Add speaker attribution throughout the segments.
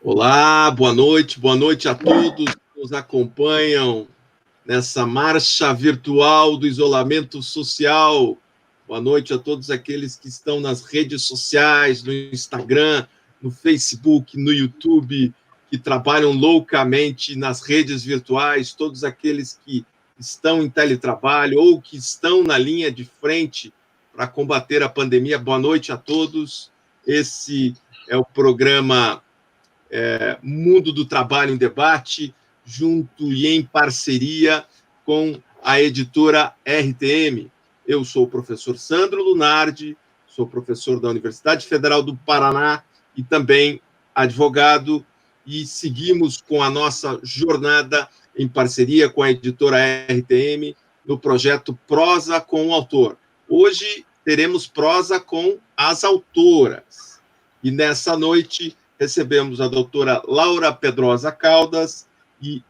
Speaker 1: Olá, boa noite a todos que nos acompanham nessa marcha virtual do isolamento social. Boa noite a todos aqueles que estão nas redes sociais, no Instagram, no Facebook, no YouTube, que trabalham loucamente nas redes virtuais, todos aqueles que estão em teletrabalho ou que estão na linha de frente para combater a pandemia. Boa noite a todos. Esse é o programa Mundo do Trabalho em Debate, junto e em parceria com a editora RTM. Eu sou o professor Sandro Lunardi, sou professor da Universidade Federal do Paraná e também advogado, e seguimos com a nossa jornada em parceria com a editora RTM no projeto Prosa com o Autor. Hoje teremos prosa com as autoras. E nessa noite recebemos a doutora Laura Pedrosa Caldas e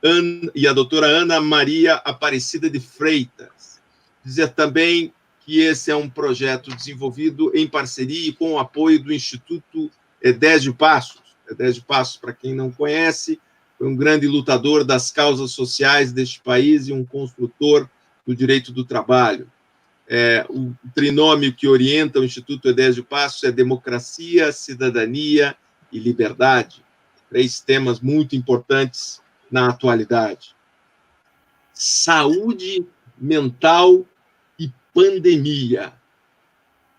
Speaker 1: a doutora Ana Maria Aparecida de Freitas. Dizer também que esse é um projeto desenvolvido em parceria e com o apoio do Instituto Dez de Passos. Dez de Passos, para quem não conhece, foi um grande lutador das causas sociais deste país e um construtor do direito do trabalho. O trinômio que orienta o Instituto Dez de Passos é democracia, cidadania e liberdade, 3 temas muito importantes na atualidade. Saúde mental e pandemia.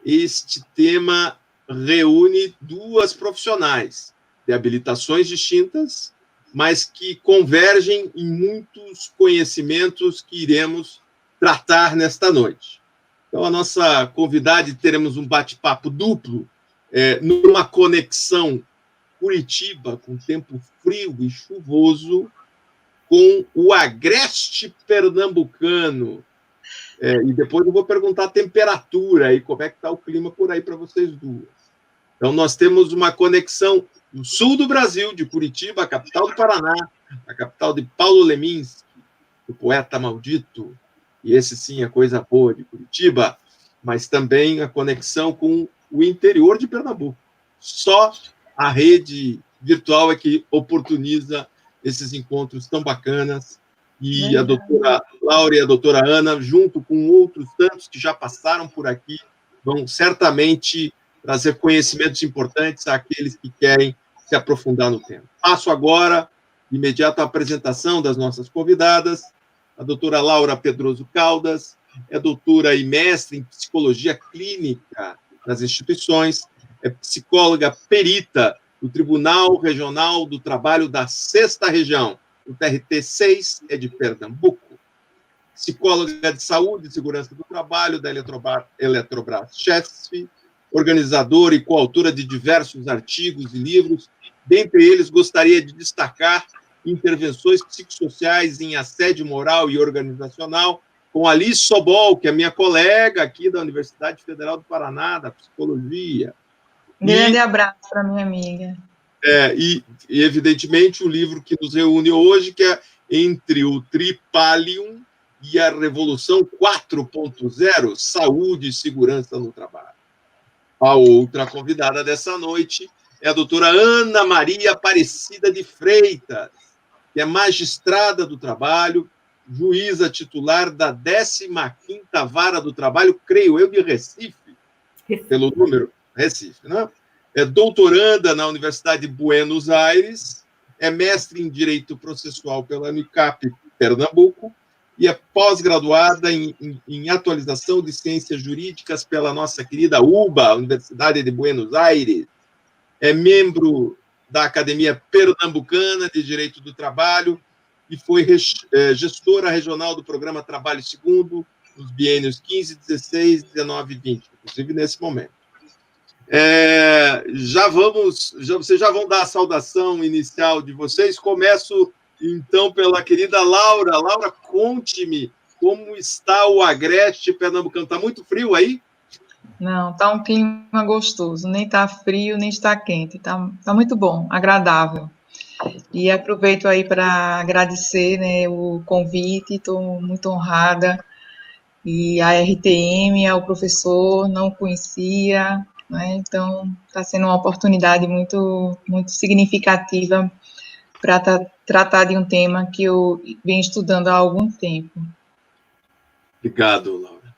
Speaker 1: Este tema reúne 2 profissionais de habilitações distintas, mas que convergem em muitos conhecimentos que iremos tratar nesta noite. Então, a nossa convidada, teremos um bate-papo duplo, numa conexão Curitiba, com tempo frio e chuvoso, com o agreste pernambucano. E depois eu vou perguntar a temperatura e como é que está o clima por aí para vocês duas. Então, nós temos uma conexão no sul do Brasil, de Curitiba, a capital do Paraná, a capital de Paulo Leminski, o poeta maldito, e esse sim é coisa boa de Curitiba, mas também a conexão com o interior de Pernambuco. Só a rede virtual é que oportuniza esses encontros tão bacanas. E a doutora Laura e a doutora Ana, junto com outros tantos que já passaram por aqui, vão certamente trazer conhecimentos importantes àqueles que querem se aprofundar no tema. Passo agora, de imediato, a apresentação das nossas convidadas. A doutora Laura Pedroso Caldas é doutora e mestre em psicologia clínica nas instituições, é psicóloga perita do Tribunal Regional do Trabalho da 6ª Região, o TRT 6 é de Pernambuco. Psicóloga de saúde e segurança do trabalho da Eletrobras Chesf, organizadora e coautora de diversos artigos e livros. Dentre eles, gostaria de destacar intervenções psicossociais em assédio moral e organizacional, com Alice Sobol, que é minha colega aqui da Universidade Federal do Paraná, da psicologia.
Speaker 2: Grande abraço para minha amiga.
Speaker 1: E, evidentemente, o livro que nos reúne hoje, que é Entre o Tripalium e a Revolução 4.0, Saúde e Segurança no Trabalho. A outra convidada dessa noite é a doutora Ana Maria Aparecida de Freitas, que é magistrada do trabalho, juíza titular da 15ª Vara do Trabalho, creio eu, de Recife, pelo número, Recife, né? É doutoranda na Universidade de Buenos Aires, é mestre em Direito Processual pela Unicap Pernambuco e é pós-graduada em Atualização de Ciências Jurídicas pela nossa querida UBA, Universidade de Buenos Aires. É membro da Academia Pernambucana de Direito do Trabalho e foi gestora regional do programa Trabalho Segundo nos biênios 15, 16, 19 e 20, inclusive nesse momento. Vocês já vão dar a saudação inicial de vocês. Começo, então, pela querida Laura. Laura, conte-me como está o agreste pernambucano. Está muito frio aí?
Speaker 2: Não, está um clima gostoso. Nem está frio, nem está quente. Está muito bom, agradável. E aproveito aí para agradecer, né, o convite. Estou muito honrada. E a RTM, ao professor, não conhecia, né? Então, está sendo uma oportunidade muito, muito significativa para tratar de um tema que eu venho estudando há algum tempo.
Speaker 1: Obrigado, Laura.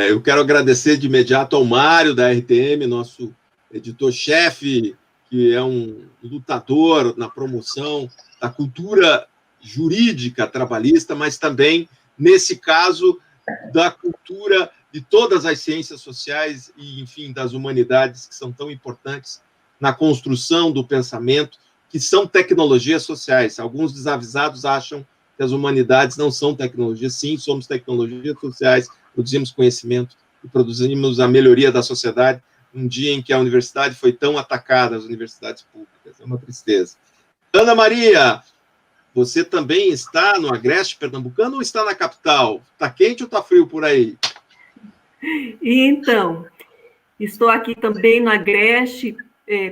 Speaker 1: Eu quero agradecer de imediato ao Mário, da RTM, nosso editor-chefe, que é um lutador na promoção da cultura jurídica trabalhista, mas também, nesse caso, da cultura de todas as ciências sociais e, enfim, das humanidades, que são tão importantes na construção do pensamento, que são tecnologias sociais. Alguns desavisados acham que as humanidades não são tecnologias. Sim, somos tecnologias sociais, produzimos conhecimento e produzimos a melhoria da sociedade, um dia em que a universidade foi tão atacada, as universidades públicas. É uma tristeza. Ana Maria, você também está no Agreste Pernambucano ou está na capital? Está quente ou está frio por aí?
Speaker 3: Então, estou aqui também no Agreste,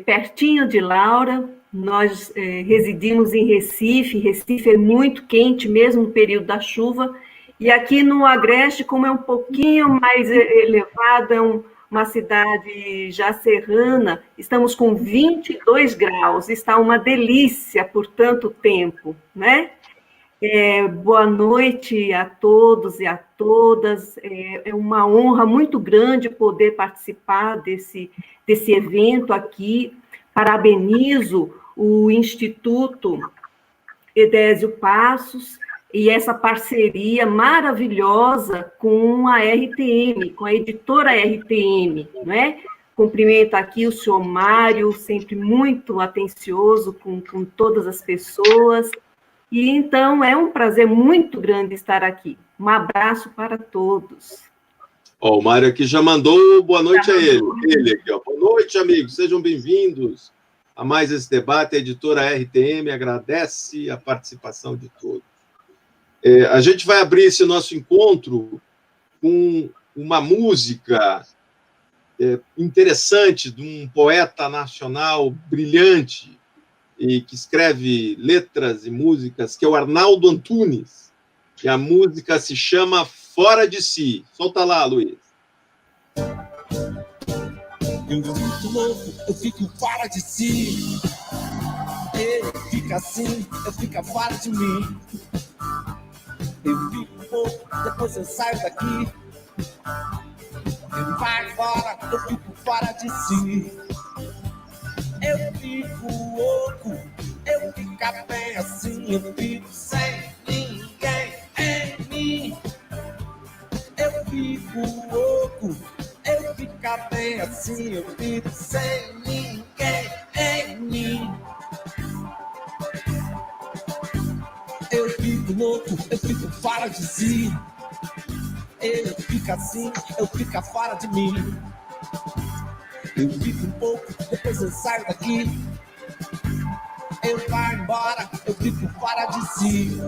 Speaker 3: pertinho de Laura. Nós residimos em Recife. Recife é muito quente, mesmo no período da chuva. E aqui no Agreste, como é um pouquinho mais elevado, é uma cidade já serrana, estamos com 22 graus. Está uma delícia por tanto tempo, né? Boa noite a todos e a todas. É uma honra muito grande poder participar desse evento aqui. Parabenizo o Instituto Edésio Passos e essa parceria maravilhosa com a RTM, com a editora RTM, não é? Cumprimento aqui o senhor Mário, sempre muito atencioso com todas as pessoas. E, então, é um prazer muito grande estar aqui. Um abraço para todos.
Speaker 1: O Mário aqui já mandou boa noite a ele. Ele aqui, ó. Boa noite, amigos. Sejam bem-vindos a mais esse debate. A editora RTM agradece a participação de todos. A gente vai abrir esse nosso encontro com uma música interessante de um poeta nacional brilhante, e que escreve letras e músicas, que é o Arnaldo Antunes, e a música se chama Fora de Si. Solta lá, Luiz.
Speaker 4: Eu fico louco, eu fico fora de si. Ele fica assim, eu fico fora de mim. Eu fico louco, depois eu saio daqui. Ele vai embora, eu fico fora de si. Eu fico louco, eu fico bem assim, eu fico sem ninguém em mim. Eu fico louco, eu fico bem assim, eu fico sem ninguém em mim. Eu fico louco, eu fico fora de si. Ele fica assim, eu fico fora de mim. Eu fico um pouco, depois eu saio daqui. Eu vou embora, eu fico fora de si.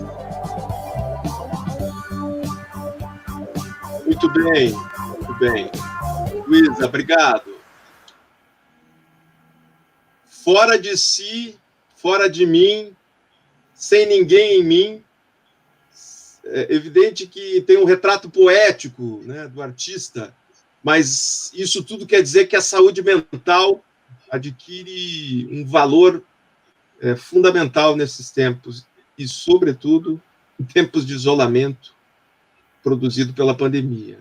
Speaker 1: Muito bem, muito bem. Luísa, obrigado. Fora de si, fora de mim, sem ninguém em mim. É evidente que tem um retrato poético, né, do artista, mas isso tudo quer dizer que a saúde mental adquire um valor fundamental nesses tempos, e, sobretudo, em tempos de isolamento produzido pela pandemia.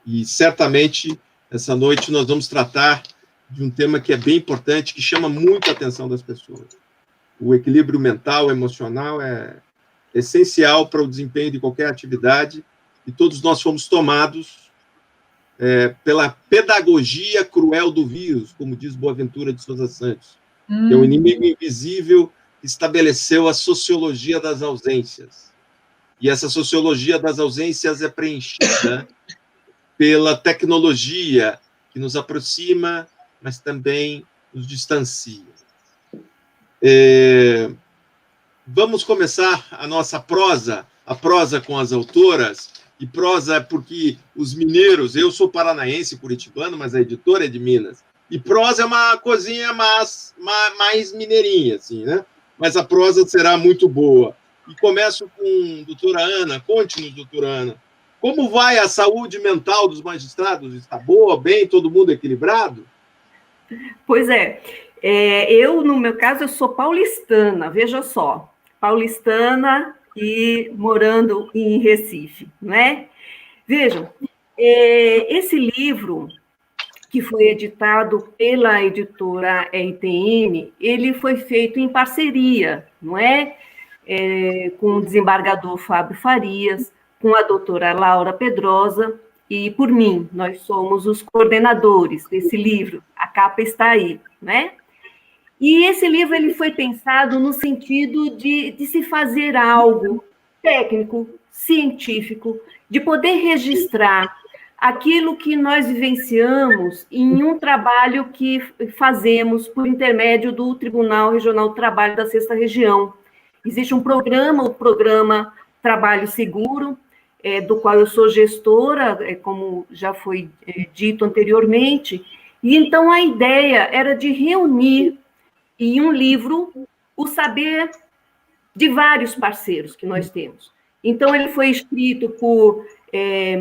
Speaker 1: E, certamente, essa noite nós vamos tratar de um tema que é bem importante, que chama muito a atenção das pessoas. O equilíbrio mental, emocional é essencial para o desempenho de qualquer atividade, e todos nós fomos tomados pela pedagogia cruel do vírus, como diz Boaventura de Souza Santos, que é o inimigo invisível que estabeleceu a sociologia das ausências. E essa sociologia das ausências é preenchida pela tecnologia que nos aproxima, mas também nos distancia. Vamos começar a nossa prosa, a prosa com as autoras, e prosa porque os mineiros, eu sou paranaense, curitibano, mas a editora é de Minas, e prosa é uma coisinha mais mineirinha, assim, né? Mas a prosa será muito boa. E começo com a doutora Ana. Conte-nos, doutora Ana, como vai a saúde mental dos magistrados? Está boa, bem, todo mundo equilibrado?
Speaker 3: Pois é. Eu, no meu caso, eu sou paulistana, veja só. Paulistana e morando em Recife, não é? Vejam, esse livro, que foi editado pela editora RTM, ele foi feito em parceria, não é? Com o desembargador Fábio Farias, com a doutora Laura Pedrosa e por mim. Nós somos os coordenadores desse livro. A capa está aí, né? E esse livro ele foi pensado no sentido de se fazer algo técnico, científico, de poder registrar aquilo que nós vivenciamos em um trabalho que fazemos por intermédio do Tribunal Regional do Trabalho da Sexta Região. Existe um programa, o programa Trabalho Seguro, do qual eu sou gestora, como já foi dito anteriormente, e então a ideia era de reunir em um livro o saber de vários parceiros que nós temos. Então, ele foi escrito por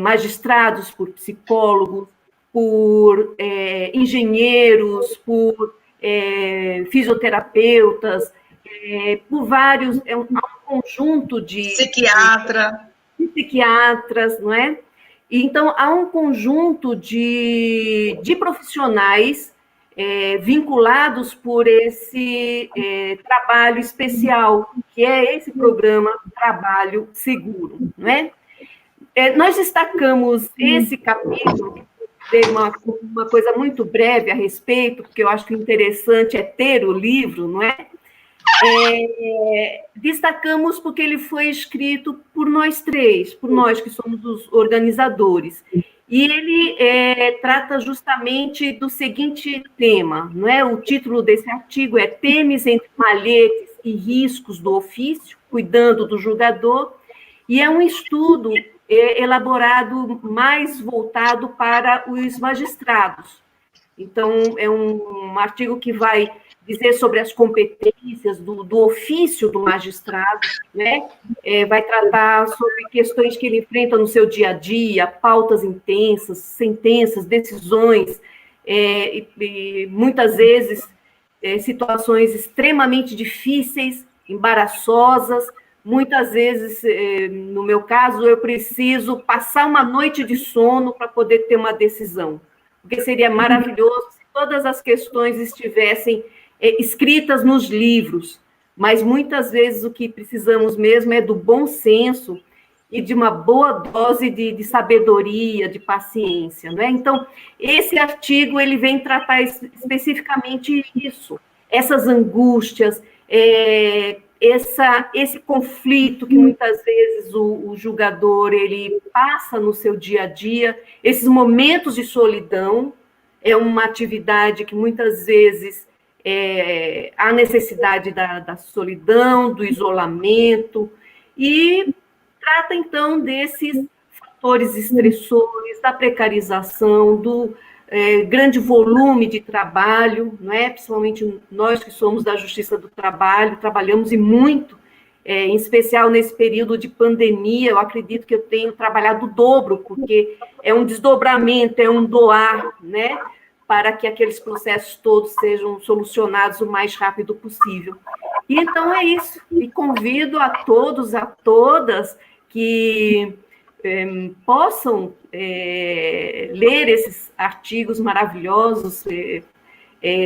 Speaker 3: magistrados, por psicólogos, por engenheiros, por fisioterapeutas, por vários, há um conjunto de psiquiatras, não é? Então, há um conjunto de profissionais vinculados por esse trabalho especial, que é esse programa Trabalho Seguro, não é? Nós destacamos esse capítulo, dei uma coisa muito breve a respeito, porque eu acho que o interessante é ter o livro, não é? Destacamos porque ele foi escrito por nós três, por nós que somos os organizadores. E ele trata justamente do seguinte tema, não é? O título desse artigo é Temes entre malhetes e riscos do ofício, cuidando do julgador, e é um estudo elaborado mais voltado para os magistrados. Então, é um artigo que vai dizer sobre as competências do ofício do magistrado, né? Vai tratar sobre questões que ele enfrenta no seu dia a dia, pautas intensas, sentenças, decisões, e muitas vezes situações extremamente difíceis, embaraçosas. Muitas vezes, no meu caso, eu preciso passar uma noite de sono para poder ter uma decisão, porque seria maravilhoso se todas as questões estivessem escritas nos livros, mas muitas vezes o que precisamos mesmo é do bom senso e de uma boa dose de sabedoria, de paciência, não é? Então, esse artigo ele vem tratar especificamente isso, essas angústias, esse conflito que muitas vezes o julgador ele passa no seu dia a dia, esses momentos de solidão, é uma atividade que muitas vezes há necessidade da solidão, do isolamento, e trata, então, desses fatores estressores, da precarização, do grande volume de trabalho, não é? Principalmente nós que somos da Justiça do Trabalho, trabalhamos e muito, em especial nesse período de pandemia, eu acredito que eu tenho trabalhado o dobro, porque é um desdobramento, é um doar, né? Para que aqueles processos todos sejam solucionados o mais rápido possível. E então é isso, e convido a todos, a todas, que possam ler esses artigos maravilhosos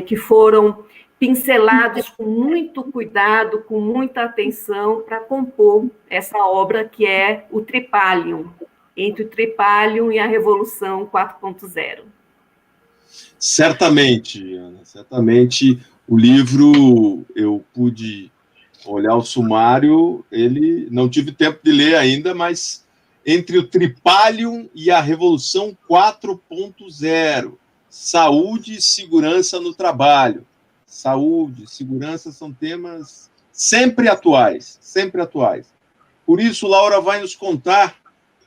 Speaker 3: que foram pincelados com muito cuidado, com muita atenção, para compor essa obra que é o Tripalium, entre o Tripalium e a Revolução 4.0.
Speaker 1: Certamente, Ana, certamente o livro, eu pude olhar o sumário, ele não tive tempo de ler ainda, mas entre o Tripalium e a Revolução 4.0, saúde e segurança no trabalho. Saúde, segurança são temas sempre atuais, sempre atuais. Por isso, Laura vai nos contar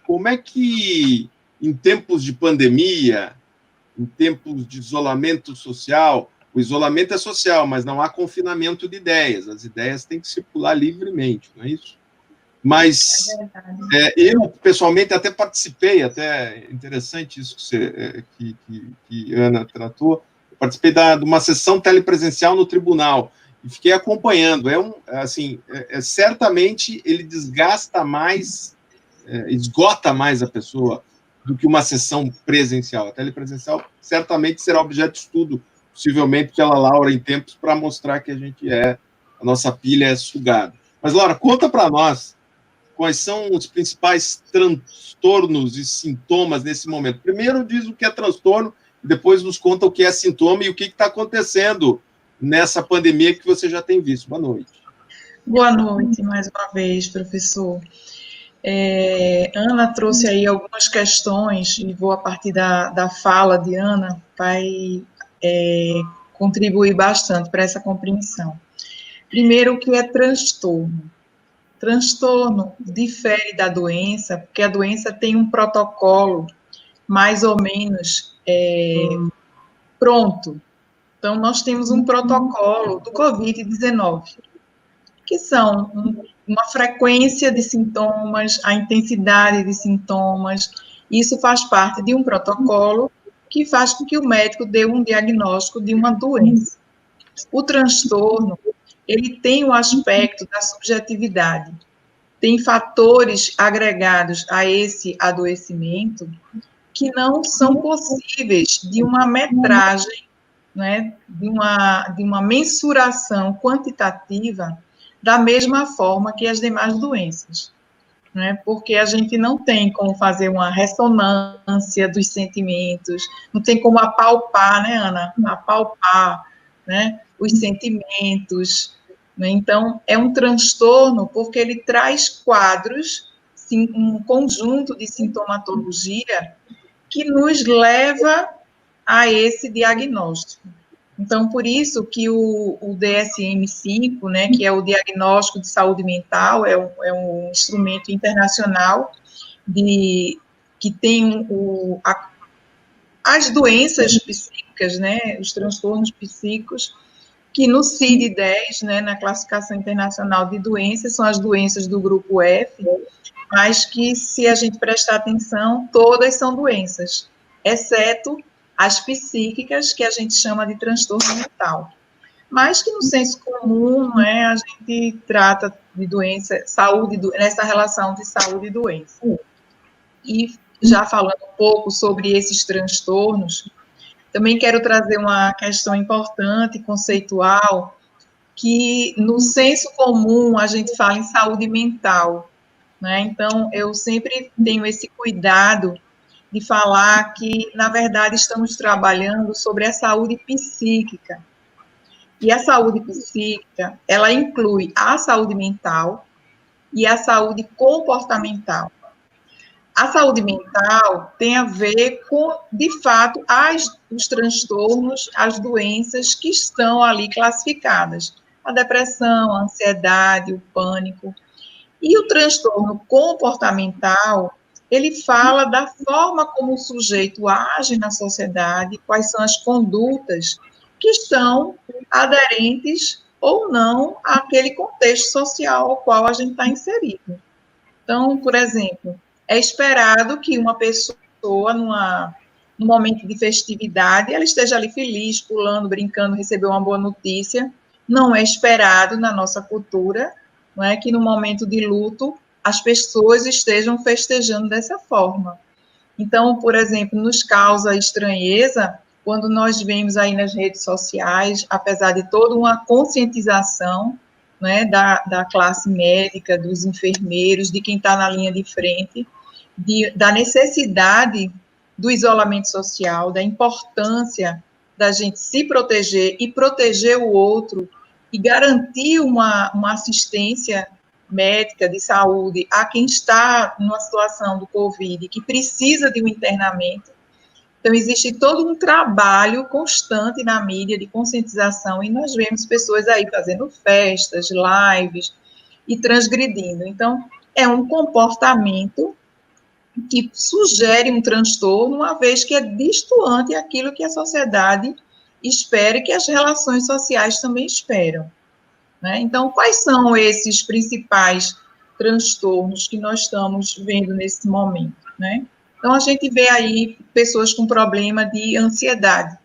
Speaker 1: como é que, em tempos de pandemia, em tempos de isolamento social, o isolamento é social, mas não há confinamento de ideias, as ideias têm que circular livremente, não é isso? Mas eu, pessoalmente, até participei, até interessante isso que Ana tratou, participei de uma sessão telepresencial no tribunal e fiquei acompanhando. Certamente ele desgasta mais, esgota mais a pessoa do que uma sessão presencial. A telepresencial certamente será objeto de estudo, possivelmente pela Laura em tempos, para mostrar que a nossa pilha é sugada. Mas, Laura, conta para nós quais são os principais transtornos e sintomas nesse momento. Primeiro diz o que é transtorno, depois nos conta o que é sintoma e o que está acontecendo nessa pandemia que você já tem visto. Boa noite.
Speaker 2: Boa noite, mais uma vez, professor. Ana trouxe aí algumas questões, e vou, a partir da fala de Ana, vai contribuir bastante para essa compreensão. Primeiro, o que é transtorno? Transtorno difere da doença, porque a doença tem um protocolo mais ou menos pronto. Então, nós temos um protocolo do Covid-19, que são uma frequência de sintomas, a intensidade de sintomas. Isso faz parte de um protocolo que faz com que o médico dê um diagnóstico de uma doença. O transtorno, ele tem o aspecto da subjetividade. Tem fatores agregados a esse adoecimento que não são possíveis de uma metragem, né, de uma mensuração quantitativa da mesma forma que as demais doenças, né, porque a gente não tem como fazer uma ressonância dos sentimentos, não tem como apalpar, né, Ana? Apalpar, né, os sentimentos, né? Então, é um transtorno porque ele traz quadros, um conjunto de sintomatologia que nos leva a esse diagnóstico. Então, por isso que o DSM-5, né, que é o Diagnóstico de Saúde Mental, é um instrumento internacional que tem as doenças psíquicas, né, os transtornos psíquicos, que no CID-10, né, na Classificação Internacional de Doenças, são as doenças do grupo F, mas que, se a gente prestar atenção, todas são doenças, exceto as psíquicas, que a gente chama de transtorno mental. Mas que no senso comum, né, a gente trata de doença, saúde, nessa relação de saúde e doença. E já falando um pouco sobre esses transtornos, também quero trazer uma questão importante, conceitual, que no senso comum a gente fala em saúde mental, né? Então, eu sempre tenho esse cuidado de falar que, na verdade, estamos trabalhando sobre a saúde psíquica. E a saúde psíquica, ela inclui a saúde mental e a saúde comportamental. A saúde mental tem a ver com, de fato, os transtornos, as doenças que estão ali classificadas. A depressão, a ansiedade, o pânico. E o transtorno comportamental, ele fala da forma como o sujeito age na sociedade, quais são as condutas que estão aderentes ou não àquele contexto social ao qual a gente está inserido. Então, por exemplo, é esperado que uma pessoa, num momento de festividade, ela esteja ali feliz, pulando, brincando, recebeu uma boa notícia. Não é esperado na nossa cultura, não é, que no momento de luto as pessoas estejam festejando dessa forma. Então, por exemplo, nos causa estranheza quando nós vemos aí nas redes sociais, apesar de toda uma conscientização, né, da classe médica, dos enfermeiros, de quem está na linha de frente, da necessidade do isolamento social, da importância da gente se proteger e proteger o outro e garantir uma assistência médica de saúde a quem está numa situação do Covid, que precisa de um internamento. Então, existe todo um trabalho constante na mídia de conscientização e nós vemos pessoas aí fazendo festas, lives e transgredindo. Então, é um comportamento que sugere um transtorno, uma vez que é distoante daquilo que a sociedade espera e que as relações sociais também esperam, né? Então, quais são esses principais transtornos que nós estamos vendo nesse momento, né? Então, a gente vê aí pessoas com problema de ansiedade.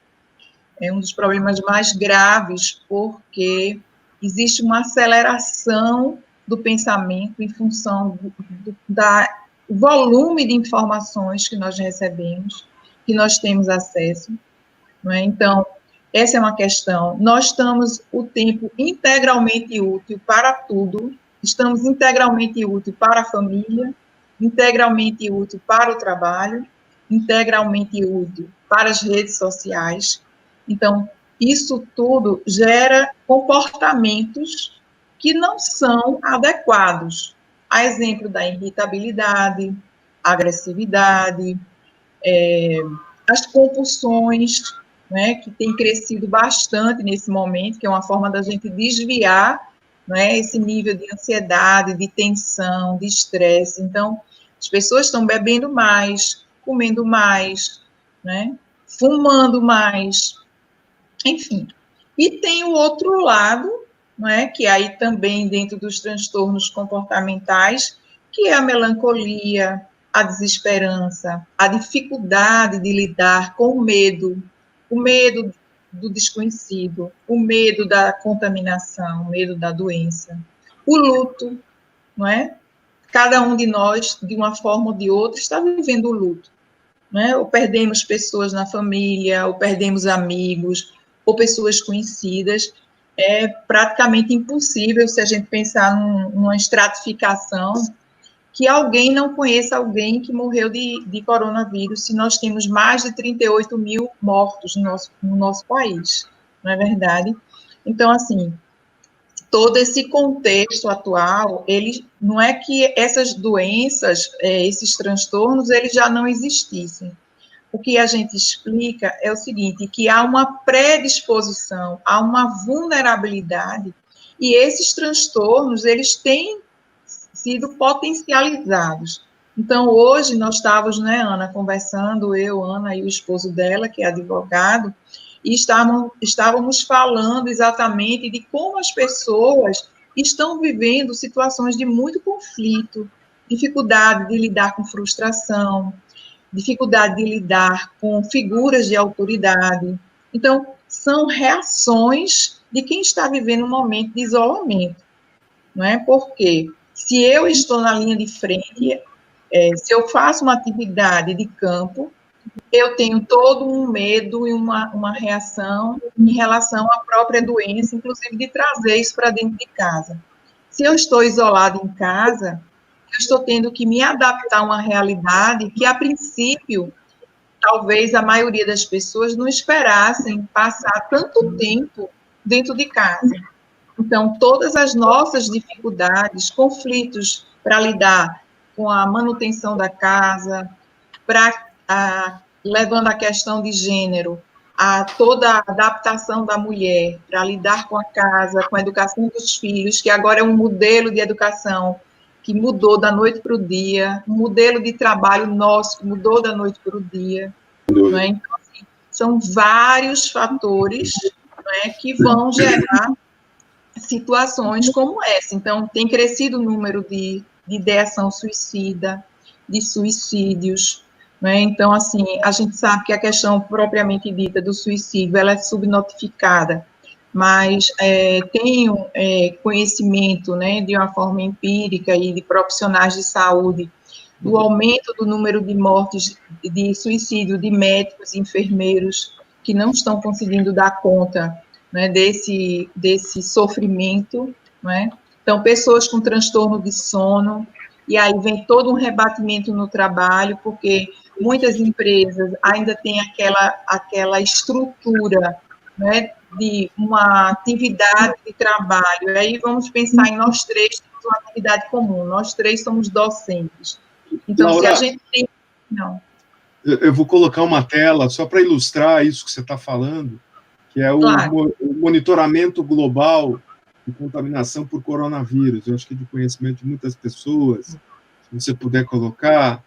Speaker 2: é um dos problemas mais graves, porque existe uma aceleração do pensamento em função do volume de informações que nós recebemos, que nós temos acesso, não é? Então, essa é uma questão. Nós estamos o tempo integralmente útil para tudo, estamos integralmente útil para a família, integralmente útil para o trabalho, integralmente útil para as redes sociais. Então, isso tudo gera comportamentos que não são adequados. A exemplo da irritabilidade, agressividade, as compulsões, né, que tem crescido bastante nesse momento, que é uma forma da gente desviar, né, esse nível de ansiedade, de tensão, de estresse. Então, as pessoas estão bebendo mais, comendo mais, né, fumando mais, enfim. E tem o outro lado, né, que aí também dentro dos transtornos comportamentais, que é a melancolia, a desesperança, a dificuldade de lidar com o medo do desconhecido, o medo da contaminação, o medo da doença, o luto, não é? Cada um de nós, de uma forma ou de outra, está vivendo o luto, né? Ou perdemos pessoas na família, ou perdemos amigos, ou pessoas conhecidas. É praticamente impossível, se a gente pensar numa estratificação, que alguém não conheça alguém que morreu de coronavírus, se nós temos mais de 38 mil mortos no nosso país, não é verdade? Então, assim, todo esse contexto atual, ele não é que essas doenças, esses transtornos, eles já não existissem. O que a gente explica é o seguinte, que há uma predisposição, há uma vulnerabilidade, e esses transtornos, eles têm sido potencializados. Então, hoje, nós estávamos, né, Ana, conversando, eu, Ana e o esposo dela, que é advogado, e estávamos falando exatamente de como as pessoas estão vivendo situações de muito conflito, dificuldade de lidar com frustração, dificuldade de lidar com figuras de autoridade. Então, são reações de quem está vivendo um momento de isolamento, não é? Porque se eu estou na linha de frente, se eu faço uma atividade de campo, eu tenho todo um medo e uma reação em relação à própria doença, inclusive de trazer isso para dentro de casa. Se eu estou isolado em casa, eu estou tendo que me adaptar a uma realidade que, a princípio, talvez a maioria das pessoas não esperassem passar tanto tempo dentro de casa. Então, todas as nossas dificuldades, conflitos para lidar com a manutenção da casa, levando a questão de gênero, a toda a adaptação da mulher para lidar com a casa, com a educação dos filhos, que agora é um modelo de educação que mudou da noite para o dia, um modelo de trabalho nosso que mudou da noite para o dia. Não é? Então, assim, são vários fatores, não é, que vão gerar situações como essa. Então, tem crescido o número de ideação suicida, de suicídios, né? Então, assim, a gente sabe que a questão propriamente dita do suicídio, ela é subnotificada, mas tenho conhecimento, né, de uma forma empírica e de profissionais de saúde, do aumento do número de mortes de suicídio de médicos e enfermeiros que não estão conseguindo dar conta, né, desse sofrimento, né? Então, pessoas com transtorno de sono, e aí vem todo um rebatimento no trabalho, porque muitas empresas ainda têm aquela estrutura, né, de uma atividade de trabalho. E aí vamos pensar em nós três temos uma atividade comum, nós três somos docentes. Então, Laura, se a gente tem... Não.
Speaker 1: Eu vou colocar uma tela só para ilustrar isso que você está falando, que é o monitoramento global de contaminação por coronavírus. Eu acho que é de conhecimento de muitas pessoas. Se você puder colocar,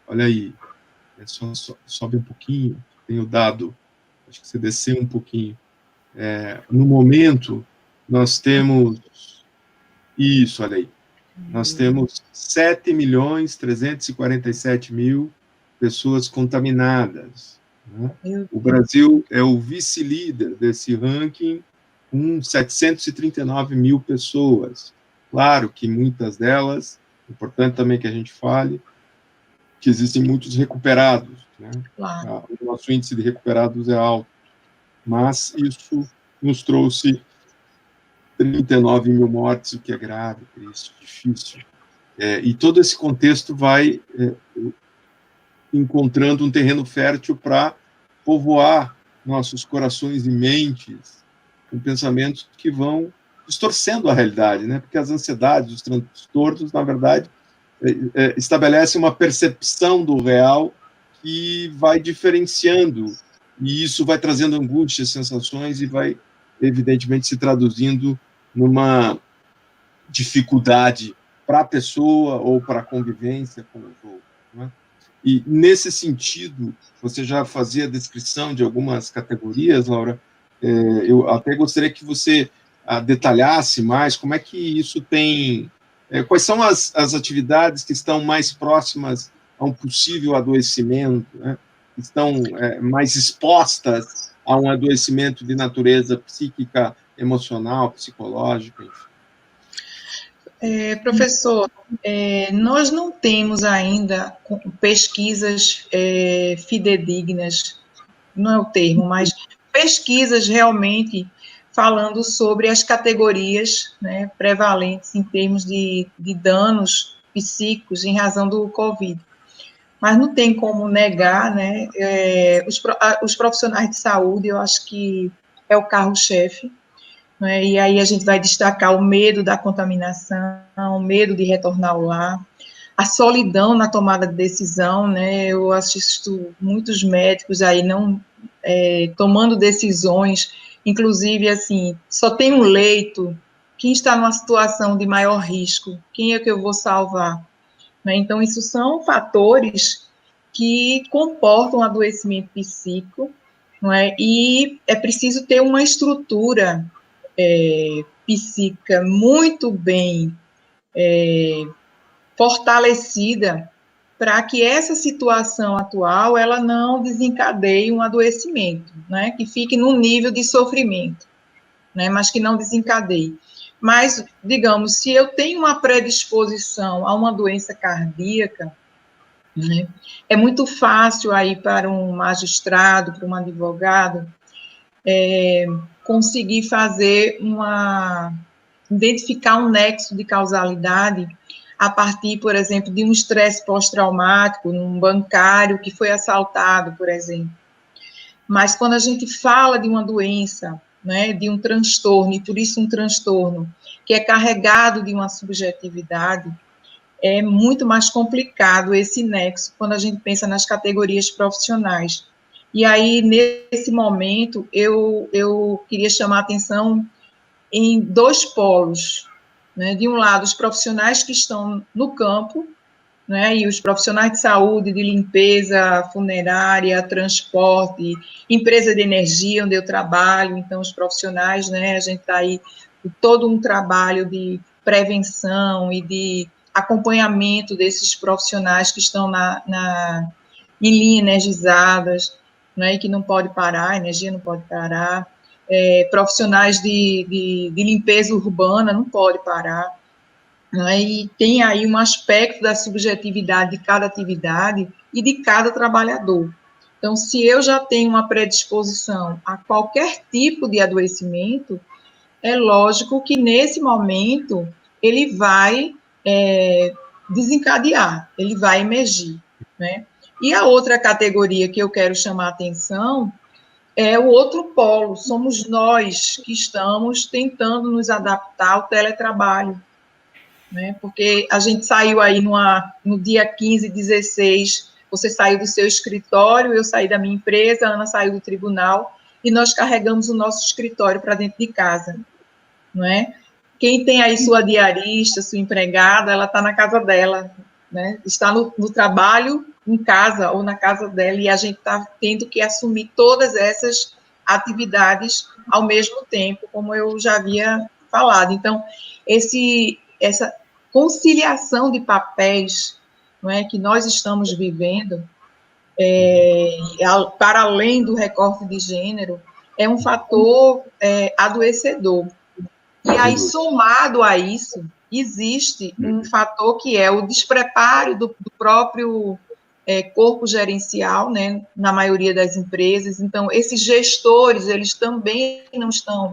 Speaker 1: olha aí, sobe um pouquinho, tem o dado, acho que você desceu um pouquinho. No momento, nós temos isso, olha aí, nós temos 7.347.000 pessoas contaminadas, né? O Brasil é o vice-líder desse ranking, com 739 mil pessoas. Claro que muitas delas, importante também que a gente fale, que existem muitos recuperados, né?
Speaker 2: Claro.
Speaker 1: O nosso índice de recuperados é alto, mas isso nos trouxe 39 mil mortes, o que é grave, triste, difícil. E todo esse contexto vai encontrando um terreno fértil para povoar nossos corações e mentes com pensamentos que vão distorcendo a realidade, né? Porque as ansiedades, os transtornos, na verdade, estabelecem uma percepção do real que vai diferenciando, e isso vai trazendo angústias, sensações, e vai, evidentemente, se traduzindo numa dificuldade para a pessoa ou para a convivência com os outros, né? E, nesse sentido, você já fazia a descrição de algumas categorias, Laura. Eu até gostaria que você detalhasse mais como é que isso tem... quais são as atividades que estão mais próximas a um possível adoecimento, né? Estão mais expostas a um adoecimento de natureza psíquica, emocional, psicológica, enfim.
Speaker 2: Professor, nós não temos ainda pesquisas fidedignas, não é o termo, mas pesquisas realmente falando sobre as categorias, né, prevalentes em termos de danos psíquicos em razão do Covid. Mas não tem como negar, né, os profissionais de saúde, eu acho que é o carro-chefe, né, e aí a gente vai destacar o medo da contaminação, o medo de retornar ao lar, a solidão na tomada de decisão, né, eu assisto muitos médicos aí não tomando decisões, inclusive, assim, só tem um leito, quem está numa situação de maior risco, quem é que eu vou salvar? Né? Então, isso são fatores que comportam adoecimento psíquico, não é? E é preciso ter uma estrutura psíquica muito bem fortalecida para que essa situação atual ela não desencadeie um adoecimento, né? Que fique num nível de sofrimento, né? Mas que não desencadeie. Mas, digamos, se eu tenho uma predisposição a uma doença cardíaca, né, é muito fácil aí para um magistrado, para um advogado, conseguir fazer identificar um nexo de causalidade a partir, por exemplo, de um estresse pós-traumático, num bancário que foi assaltado, por exemplo. Mas quando a gente fala de uma doença, né, de um transtorno, e por isso um transtorno que é carregado de uma subjetividade, é muito mais complicado esse nexo quando a gente pensa nas categorias profissionais. E aí, nesse momento, eu queria chamar a atenção em dois polos, né? De um lado, os profissionais que estão no campo, né? E os profissionais de saúde, de limpeza, funerária, transporte, empresa de energia, onde eu trabalho, então os profissionais, né? A gente está aí com todo um trabalho de prevenção e de acompanhamento desses profissionais que estão em linhas energizadas, né? E que não pode parar, a energia não pode parar. Profissionais de limpeza urbana, não pode parar, né? E tem aí um aspecto da subjetividade de cada atividade e de cada trabalhador. Então, se eu já tenho uma predisposição a qualquer tipo de adoecimento, é lógico que nesse momento ele vai desencadear, ele vai emergir, né? E a outra categoria que eu quero chamar a atenção é o outro polo, somos nós que estamos tentando nos adaptar ao teletrabalho, né? Porque a gente saiu aí no dia 15, 16, você saiu do seu escritório, eu saí da minha empresa, a Ana saiu do tribunal, e nós carregamos o nosso escritório para dentro de casa, não é? Quem tem aí sua diarista, sua empregada, ela está na casa dela, né? Está no trabalho, em casa ou na casa dela, e a gente está tendo que assumir todas essas atividades ao mesmo tempo, como eu já havia falado. Então, essa conciliação de papéis, não é, que nós estamos vivendo, para além do recorte de gênero, é um fator adoecedor. E aí, somado a isso, existe um fator que é o despreparo do próprio corpo gerencial, né, na maioria das empresas. Então, esses gestores, eles também não estão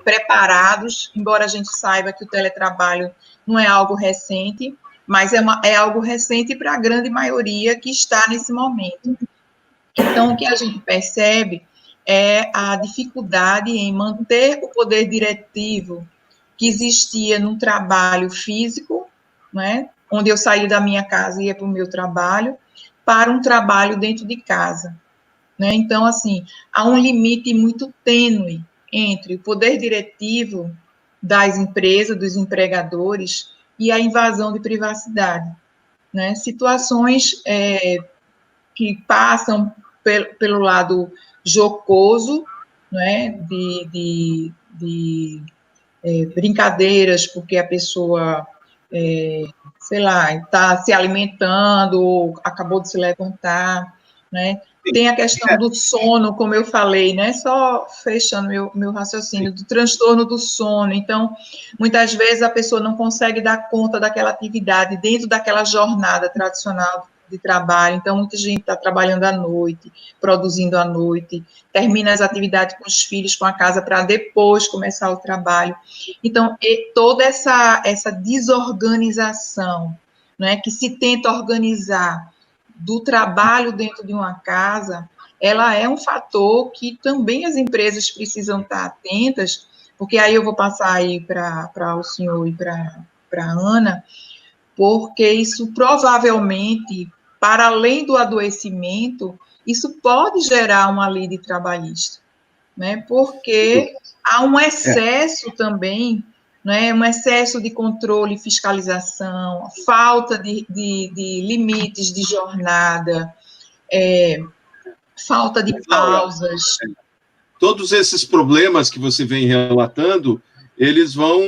Speaker 2: preparados, embora a gente saiba que o teletrabalho não é algo recente, mas é algo recente para a grande maioria que está nesse momento. Então, o que a gente percebe é a dificuldade em manter o poder diretivo que existia no trabalho físico, né, onde eu saía da minha casa e ia para o meu trabalho, para um trabalho dentro de casa. Né? Então, assim, há um limite muito tênue entre o poder diretivo das empresas, dos empregadores, e a invasão de privacidade. Né? Situações que passam pelo lado jocoso, né, de brincadeiras, porque a pessoa, sei lá, está se alimentando, ou acabou de se levantar, né? Tem a questão do sono, como eu falei, né? Só fechando meu raciocínio, do transtorno do sono. Então, muitas vezes a pessoa não consegue dar conta daquela atividade dentro daquela jornada tradicional de trabalho. Então, muita gente está trabalhando à noite, produzindo à noite, termina as atividades com os filhos, com a casa, para depois começar o trabalho. Então, toda essa desorganização, né, que se tenta organizar do trabalho dentro de uma casa, ela é um fator que também as empresas precisam estar atentas, porque aí eu vou passar aí para o senhor e para a Ana, porque isso provavelmente, para além do adoecimento, isso pode gerar uma lide trabalhista, né? Porque há um excesso também, né? Um excesso de controle e fiscalização, falta de limites de jornada, falta de pausas.
Speaker 1: Todos esses problemas que você vem relatando, eles vão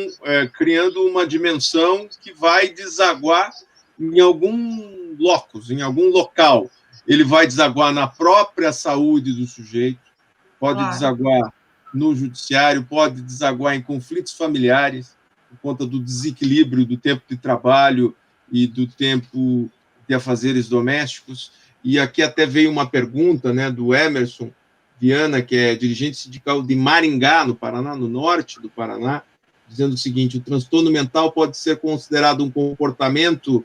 Speaker 1: criando uma dimensão que vai desaguar em algum locus, em algum local. Ele vai desaguar na própria saúde do sujeito, pode desaguar no judiciário, pode desaguar em conflitos familiares, por conta do desequilíbrio do tempo de trabalho e do tempo de afazeres domésticos. E aqui até veio uma pergunta, né, do Emerson Viana, que é dirigente sindical de Maringá, no Paraná, no norte do Paraná, dizendo o seguinte: o transtorno mental pode ser considerado um comportamento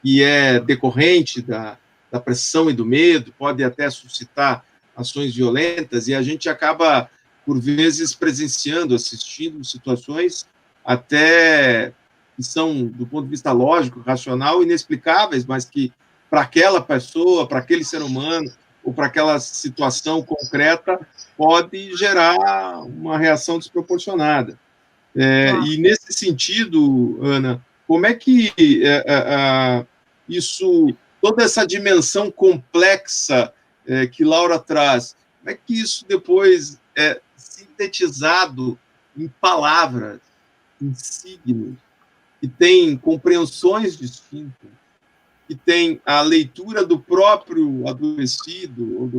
Speaker 1: que é decorrente da pressão e do medo, pode até suscitar ações violentas, e a gente acaba, por vezes, presenciando, assistindo situações até que são, do ponto de vista lógico, racional, inexplicáveis, mas que, para aquela pessoa, para aquele ser humano, ou para aquela situação concreta, pode gerar uma reação desproporcionada. E, nesse sentido, Ana, como é que isso, toda essa dimensão complexa que Laura traz, como é que isso depois é sintetizado em palavras, em signos, que tem compreensões distintas, que tem a leitura do próprio adoecido, ou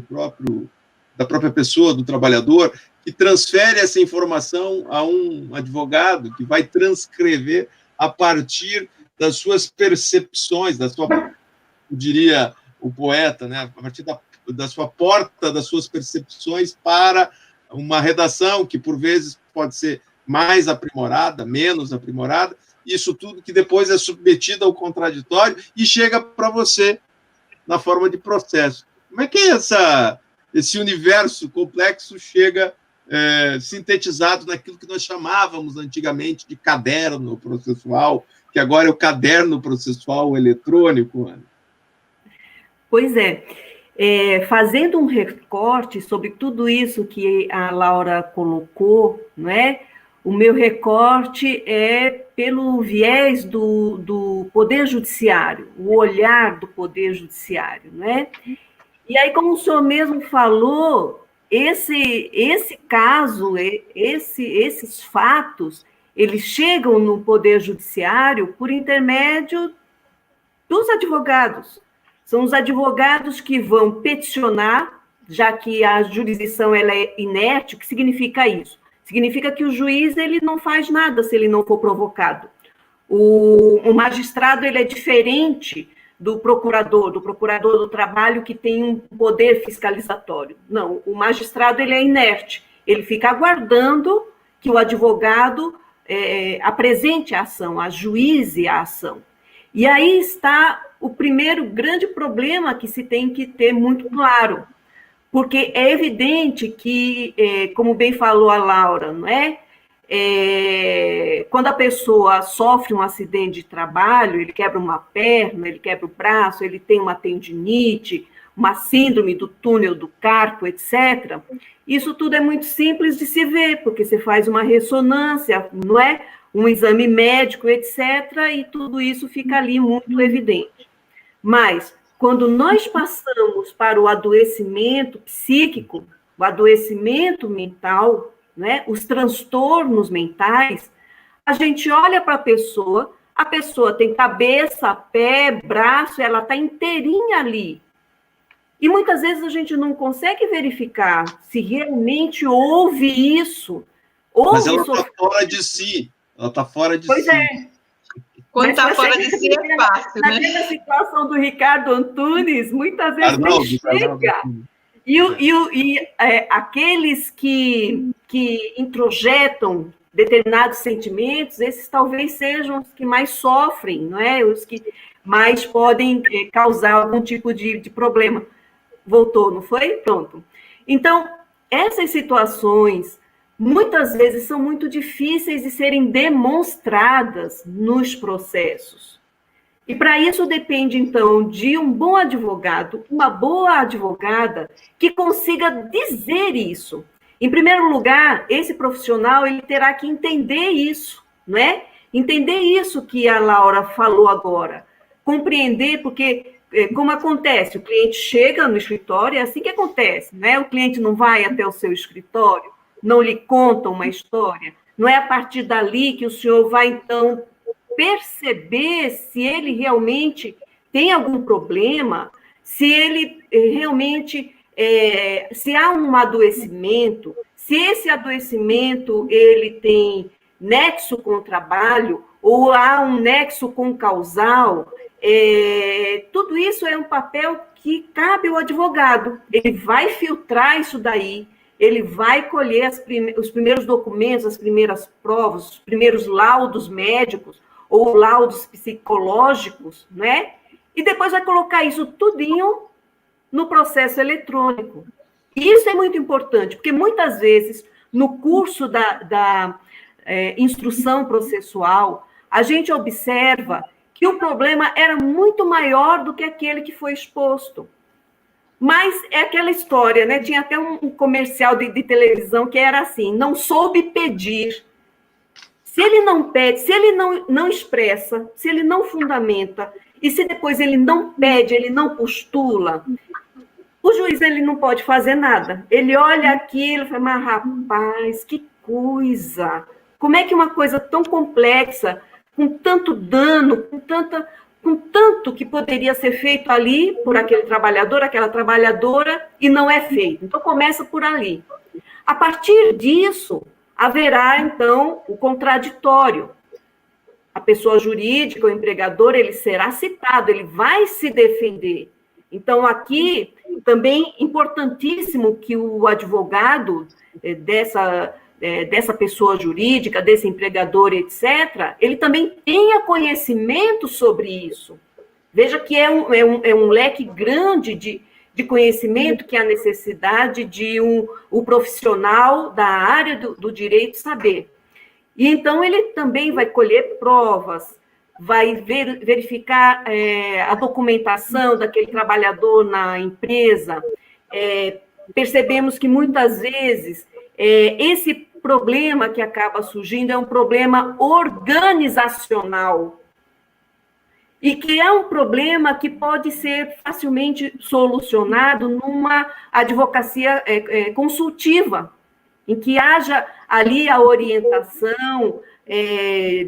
Speaker 1: da própria pessoa, do trabalhador, que transfere essa informação a um advogado, que vai transcrever a partir das suas percepções, eu diria o poeta, né, a partir da sua porta, das suas percepções, para uma redação que, por vezes, pode ser mais aprimorada, menos aprimorada, isso tudo que depois é submetido ao contraditório e chega para você na forma de processo. Como é que esse universo complexo chega sintetizado naquilo que nós chamávamos antigamente de caderno processual, que agora é o caderno processual eletrônico, Ana?
Speaker 3: Pois é. Fazendo um recorte sobre tudo isso que a Laura colocou, não é? O meu recorte é pelo viés do Poder Judiciário, o olhar do Poder Judiciário, não é? E aí, como o senhor mesmo falou, esse caso, esses fatos, eles chegam no Poder Judiciário por intermédio dos advogados, São os advogados que vão peticionar, já que a jurisdição ela é inerte. O que significa isso? Significa que o juiz ele não faz nada se ele não for provocado. O magistrado ele é diferente do procurador do trabalho, que tem um poder fiscalizatório. Não, o magistrado ele é inerte, ele fica aguardando que o advogado apresente a ação, ajuize a ação. E aí está o primeiro grande problema que se tem que ter muito claro, porque é evidente que, como bem falou a Laura, não é? Quando a pessoa sofre um acidente de trabalho, ele quebra uma perna, ele quebra o braço, ele tem uma tendinite, uma síndrome do túnel do carpo, etc. Isso tudo é muito simples de se ver, porque você faz uma ressonância, não é? Um exame médico, etc., e tudo isso fica ali muito evidente. Mas, quando nós passamos para o adoecimento psíquico, o adoecimento mental, né, os transtornos mentais, a gente olha para a pessoa tem cabeça, pé, braço, ela está inteirinha ali. E muitas vezes a gente não consegue verificar se realmente houve isso.
Speaker 1: Mas ela está fora de si. Ela está fora de si.
Speaker 3: Pois é.
Speaker 2: Quando está fora de si é fácil, né?
Speaker 3: Naquela situação do Ricardo Antunes, muitas vezes nem chega. E aqueles que introjetam determinados sentimentos, esses talvez sejam os que mais sofrem, não é? Os que mais podem causar algum tipo de problema. Voltou, não foi? Pronto. Então, essas situações, muitas vezes, são muito difíceis de serem demonstradas nos processos. E para isso depende, então, de um bom advogado, uma boa advogada, que consiga dizer isso. Em primeiro lugar, esse profissional ele terá que entender isso, não é? Entender isso que a Laura falou agora. Compreender, porque, como acontece, o cliente chega no escritório, é assim que acontece, né? O cliente não vai até o seu escritório, não lhe conta uma história, não é a partir dali que o senhor vai, então, perceber se ele realmente tem algum problema, se ele realmente, se há um adoecimento, se esse adoecimento ele tem nexo com o trabalho, ou há um nexo com o causal, tudo isso é um papel que cabe ao advogado. Ele vai filtrar isso daí, ele vai colher os primeiros documentos, as primeiras provas, os primeiros laudos médicos, ou laudos psicológicos, né? E depois vai colocar isso tudinho no processo eletrônico. E isso é muito importante, porque muitas vezes, no curso da instrução processual, a gente observa que o problema era muito maior do que aquele que foi exposto. Mas é aquela história, né? Tinha até um comercial de televisão que era assim, não soube pedir. Se ele não pede, se ele não expressa, se ele não fundamenta, e se depois ele não pede, ele não postula, o juiz ele não pode fazer nada. Ele olha aquilo e fala, mas rapaz, que coisa! Como é que uma coisa tão complexa, com tanto dano, com tanto que poderia ser feito ali por aquele trabalhador, aquela trabalhadora, e não é feito? Então, começa por ali. A partir disso, haverá, então, o contraditório. A pessoa jurídica, o empregador, ele será citado, ele vai se defender. Então, aqui, também importantíssimo que o advogado dessa pessoa jurídica, desse empregador, etc., ele também tenha conhecimento sobre isso. Veja que é um leque grande de conhecimento que há necessidade de o profissional da área do direito saber. E então ele também vai colher provas, vai verificar a documentação daquele trabalhador na empresa. Percebemos que muitas vezes esse problema que acaba surgindo é um problema organizacional, e que é um problema que pode ser facilmente solucionado numa advocacia consultiva, em que haja ali a orientação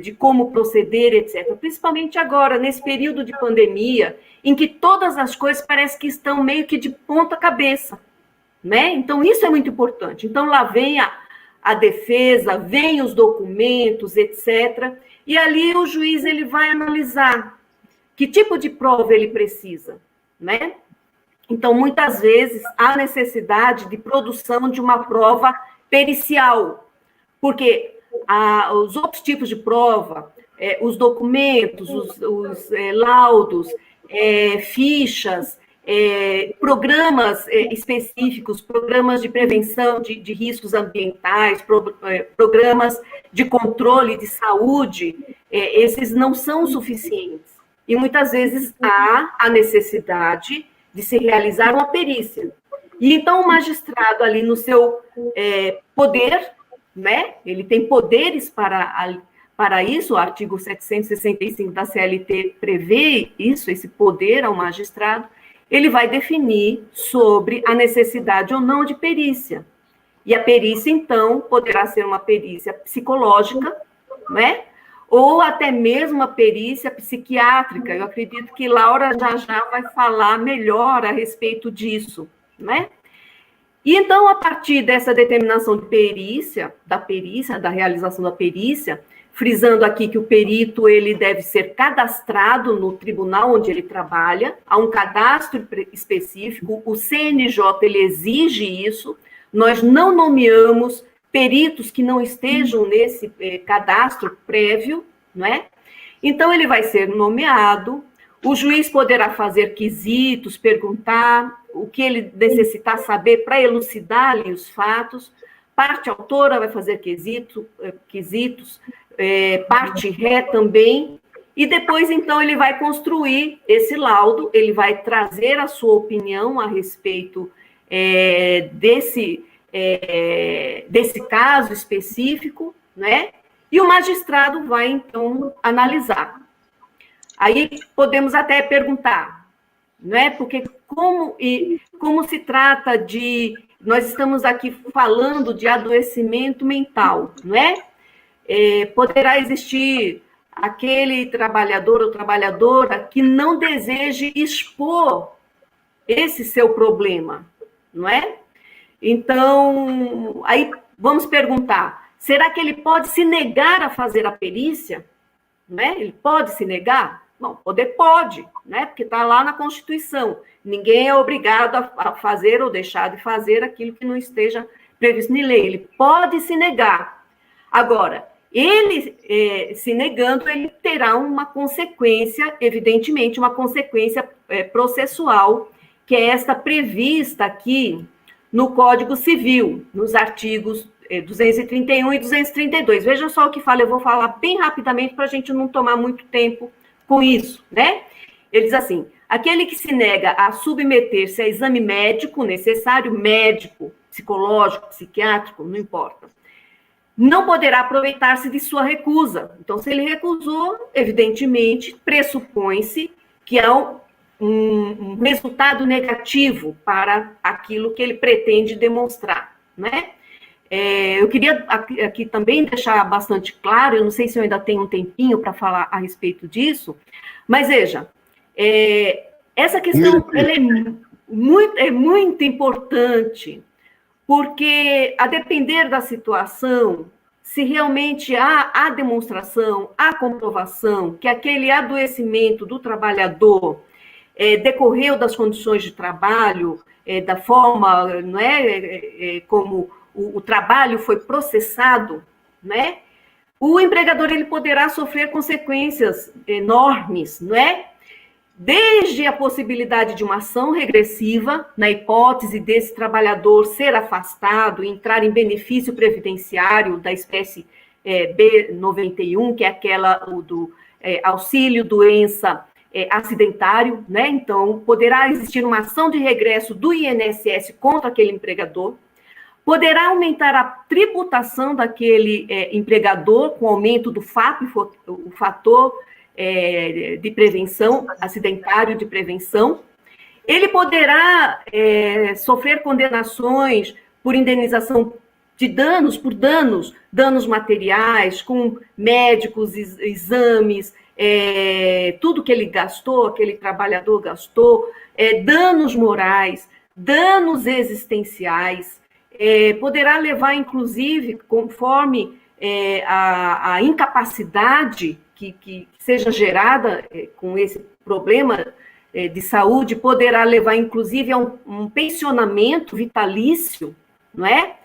Speaker 3: de como proceder, etc. Principalmente agora, nesse período de pandemia, em que todas as coisas parecem que estão meio que de ponta cabeça, né? Então, isso é muito importante. Então, lá vem a defesa, vem os documentos, etc. E ali o juiz ele vai analisar que tipo de prova ele precisa, né? Então, muitas vezes, há necessidade de produção de uma prova pericial, porque os outros tipos de prova, os documentos, os laudos, fichas, programas específicos, programas de prevenção de riscos ambientais, programas de controle de saúde, esses não são suficientes. E muitas vezes há a necessidade de se realizar uma perícia. E então o magistrado ali no seu poder, né? Ele tem poderes para isso, o artigo 765 da CLT prevê isso, esse poder ao magistrado, ele vai definir sobre a necessidade ou não de perícia. E a perícia, então, poderá ser uma perícia psicológica, né? Ou até mesmo uma perícia psiquiátrica. Eu acredito que Laura já vai falar melhor a respeito disso, né? E então, a partir dessa determinação de perícia, da realização da perícia, frisando aqui que o perito ele deve ser cadastrado no tribunal onde ele trabalha, há um cadastro específico, o CNJ ele exige isso, nós não nomeamos peritos que não estejam nesse cadastro prévio, não é? Então, ele vai ser nomeado, o juiz poderá fazer quesitos, perguntar o que ele necessitar saber para elucidar ali os fatos, parte autora vai fazer quesitos, parte ré também, e depois, então, ele vai construir esse laudo, ele vai trazer a sua opinião a respeito desse caso específico, né? E o magistrado vai, então, analisar. Aí podemos até perguntar, né? Porque como se trata de... Nós estamos aqui falando de adoecimento mental, não é? Poderá existir aquele trabalhador ou trabalhadora que não deseje expor esse seu problema, não é? Então, aí vamos perguntar, será que ele pode se negar a fazer a perícia? Né? Ele pode se negar? Bom, poder pode, né? Porque está lá na Constituição. Ninguém é obrigado a fazer ou deixar de fazer aquilo que não esteja previsto em lei. Ele pode se negar. Agora, ele se negando, ele terá uma consequência, evidentemente, uma consequência processual, que é esta prevista aqui no Código Civil, nos artigos 231 e 232. Vejam só o que fala, eu vou falar bem rapidamente para a gente não tomar muito tempo com isso, né? Ele diz assim, aquele que se nega a submeter-se a exame médico necessário, médico, psicológico, psiquiátrico, não importa, não poderá aproveitar-se de sua recusa. Então, se ele recusou, evidentemente, pressupõe-se que há um resultado negativo para aquilo que ele pretende demonstrar, né? Eu queria aqui também deixar bastante claro, eu não sei se eu ainda tenho um tempinho para falar a respeito disso, mas veja, essa questão ela é muito importante, porque a depender da situação, se realmente há a demonstração, a comprovação que aquele adoecimento do trabalhador decorreu das condições de trabalho, da forma, não é, como o trabalho foi processado, né? O empregador ele poderá sofrer consequências enormes, não é? Desde a possibilidade de uma ação regressiva, na hipótese desse trabalhador ser afastado e entrar em benefício previdenciário da espécie B91, que é aquela do auxílio doença acidentário, né? Então, poderá existir uma ação de regresso do INSS contra aquele empregador, poderá aumentar a tributação daquele empregador com aumento do FAP, o fator de prevenção, acidentário de prevenção. Ele poderá sofrer condenações por indenização de danos por danos materiais, com médicos, exames, tudo que ele gastou, aquele trabalhador gastou, danos morais, danos existenciais, poderá levar, inclusive, conforme a incapacidade que seja gerada com esse problema de saúde, poderá levar, inclusive, a um pensionamento vitalício, não é?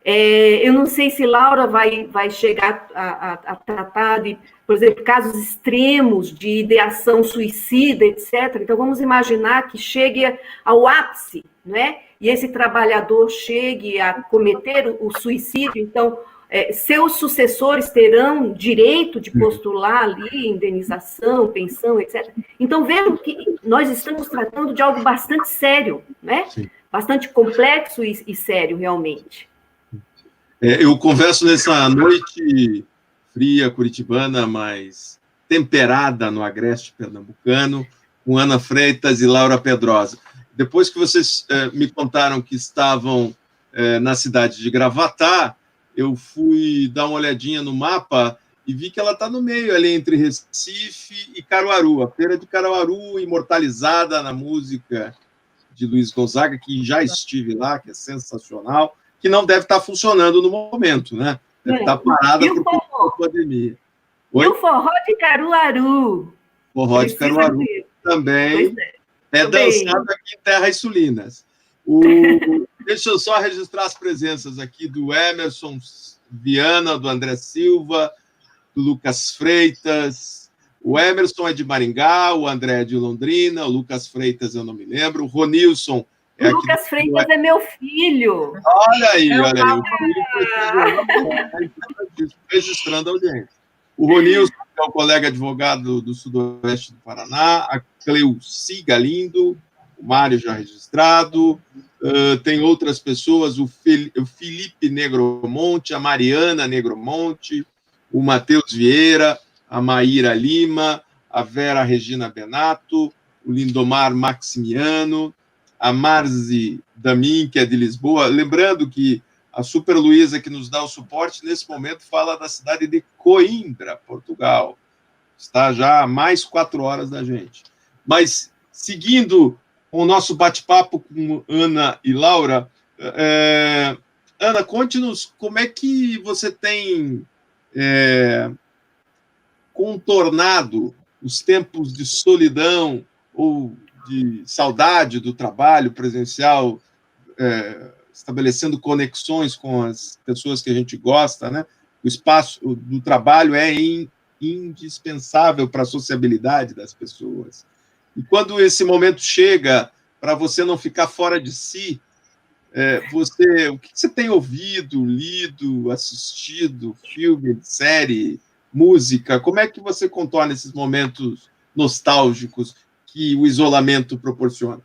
Speaker 3: Eu não sei se Laura vai chegar a tratar de, por exemplo, casos extremos de ideação suicida, etc. Então, vamos imaginar que chegue ao ápice, né? E esse trabalhador chegue a cometer o suicídio. Então, seus sucessores terão direito de postular ali indenização, pensão, etc. Então, vejam que nós estamos tratando de algo bastante sério, né? Sim. Bastante complexo e sério, realmente.
Speaker 1: Eu converso nessa noite fria, curitibana, mas temperada no agreste pernambucano, com Ana Freitas e Laura Pedrosa. Depois que vocês me contaram que estavam na cidade de Gravatá, eu fui dar uma olhadinha no mapa e vi que ela está no meio, ali entre Recife e Caruaru. A Feira de Caruaru, imortalizada na música de Luiz Gonzaga, que já estive lá, que é sensacional, que não deve estar funcionando no momento, né? Deve estar parada por conta da pandemia.
Speaker 3: Oi? E o forró de Caruaru.
Speaker 1: Forró de Caruaru também dançado aqui em Terras Sulinas. Deixa eu só registrar as presenças aqui do Emerson Viana, do André Silva, do Lucas Freitas. O Emerson é de Maringá, o André é de Londrina, o Lucas Freitas eu não me lembro, o Ronilson
Speaker 3: o Lucas Freitas é meu filho.
Speaker 1: Olha aí, olha aí. Registrando a audiência. O Ronilson, que é o colega advogado do Sudoeste do Paraná, a Cleuci Galindo, o Mário já registrado, tem outras pessoas, o Felipe Negromonte, a Mariana Negromonte, o Matheus Vieira, a Maíra Lima, a Vera Regina Benato, o Lindomar Maximiano, a Marzi Damin, que é de Lisboa. Lembrando que a Super Luísa, que nos dá o suporte, nesse momento fala da cidade de Coimbra, Portugal. Está já a mais 4 horas da gente. Mas, seguindo com o nosso bate-papo com Ana e Laura, Ana, conte-nos como é que você tem contornado os tempos de solidão ou de saudade do trabalho presencial, estabelecendo conexões com as pessoas que a gente gosta, né? O espaço do trabalho é indispensável para a sociabilidade das pessoas. E quando esse momento chega, para você não ficar fora de si, o que você tem ouvido, lido, assistido, filme, série, música? Como é que você contorna esses momentos nostálgicos que o isolamento proporciona?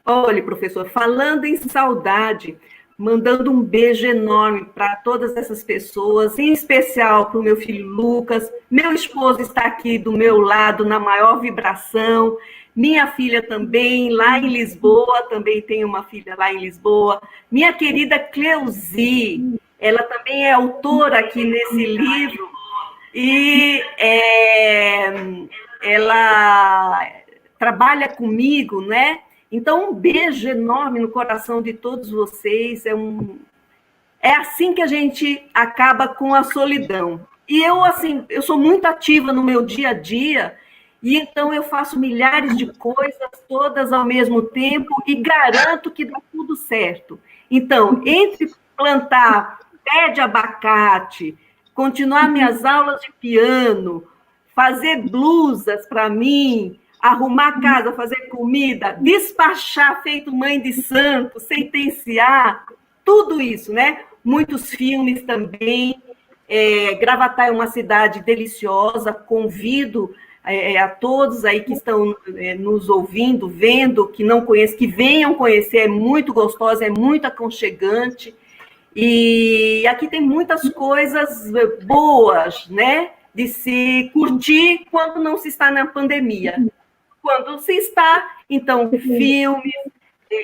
Speaker 3: Olha, professor, falando em saudade, mandando um beijo enorme para todas essas pessoas, em especial para o meu filho Lucas. Meu esposo está aqui do meu lado na maior vibração. Minha filha também, lá em Lisboa, também tenho uma filha lá em Lisboa. Minha querida Cleusi, ela também é autora aqui nesse livro. E ela trabalha comigo, né? Então, um beijo enorme no coração de todos vocês. É assim que a gente acaba com a solidão. E eu sou muito ativa no meu dia a dia, e então eu faço milhares de coisas, todas ao mesmo tempo, e garanto que dá tudo certo. Então, entre plantar pé de abacate, continuar minhas aulas de piano, fazer blusas para mim, arrumar casa, fazer comida, despachar feito mãe de santo, sentenciar, tudo isso, né? Muitos filmes também. Gravatá é uma cidade deliciosa, convido a todos aí que estão nos ouvindo, vendo, que não conhecem, que venham conhecer, é muito gostosa, é muito aconchegante. E aqui tem muitas coisas boas, né? De se curtir quando não se está na pandemia. Quando se está, então, filmes,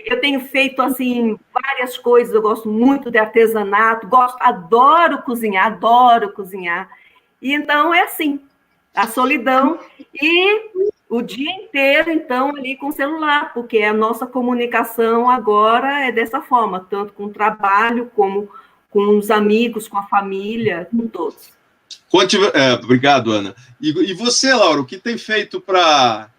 Speaker 3: Eu tenho feito, assim, várias coisas, eu gosto muito de artesanato, adoro cozinhar, e então é assim, a solidão e o dia inteiro, então, ali com o celular, porque a nossa comunicação agora é dessa forma, tanto com o trabalho, como com os amigos, com a família, com todos.
Speaker 1: Obrigado, Ana. E você, Laura, o que tem feito para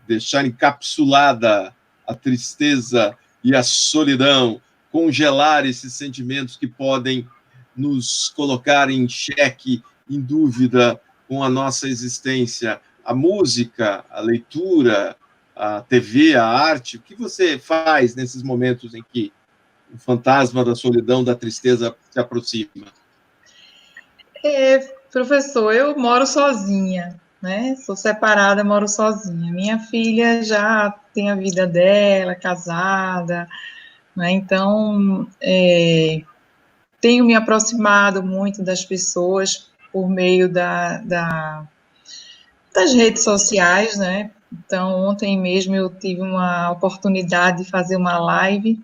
Speaker 1: deixar encapsulada a tristeza e a solidão, congelar esses sentimentos que podem nos colocar em xeque, em dúvida com a nossa existência? A música, a leitura, a TV, a arte, o que você faz nesses momentos em que o fantasma da solidão, da tristeza se aproxima?
Speaker 2: Professor, eu moro sozinha, né? Sou separada, moro sozinha. Minha filha já tem a vida dela, casada, né? Então, tenho me aproximado muito das pessoas por meio das redes sociais, né? Então, ontem mesmo eu tive uma oportunidade de fazer uma live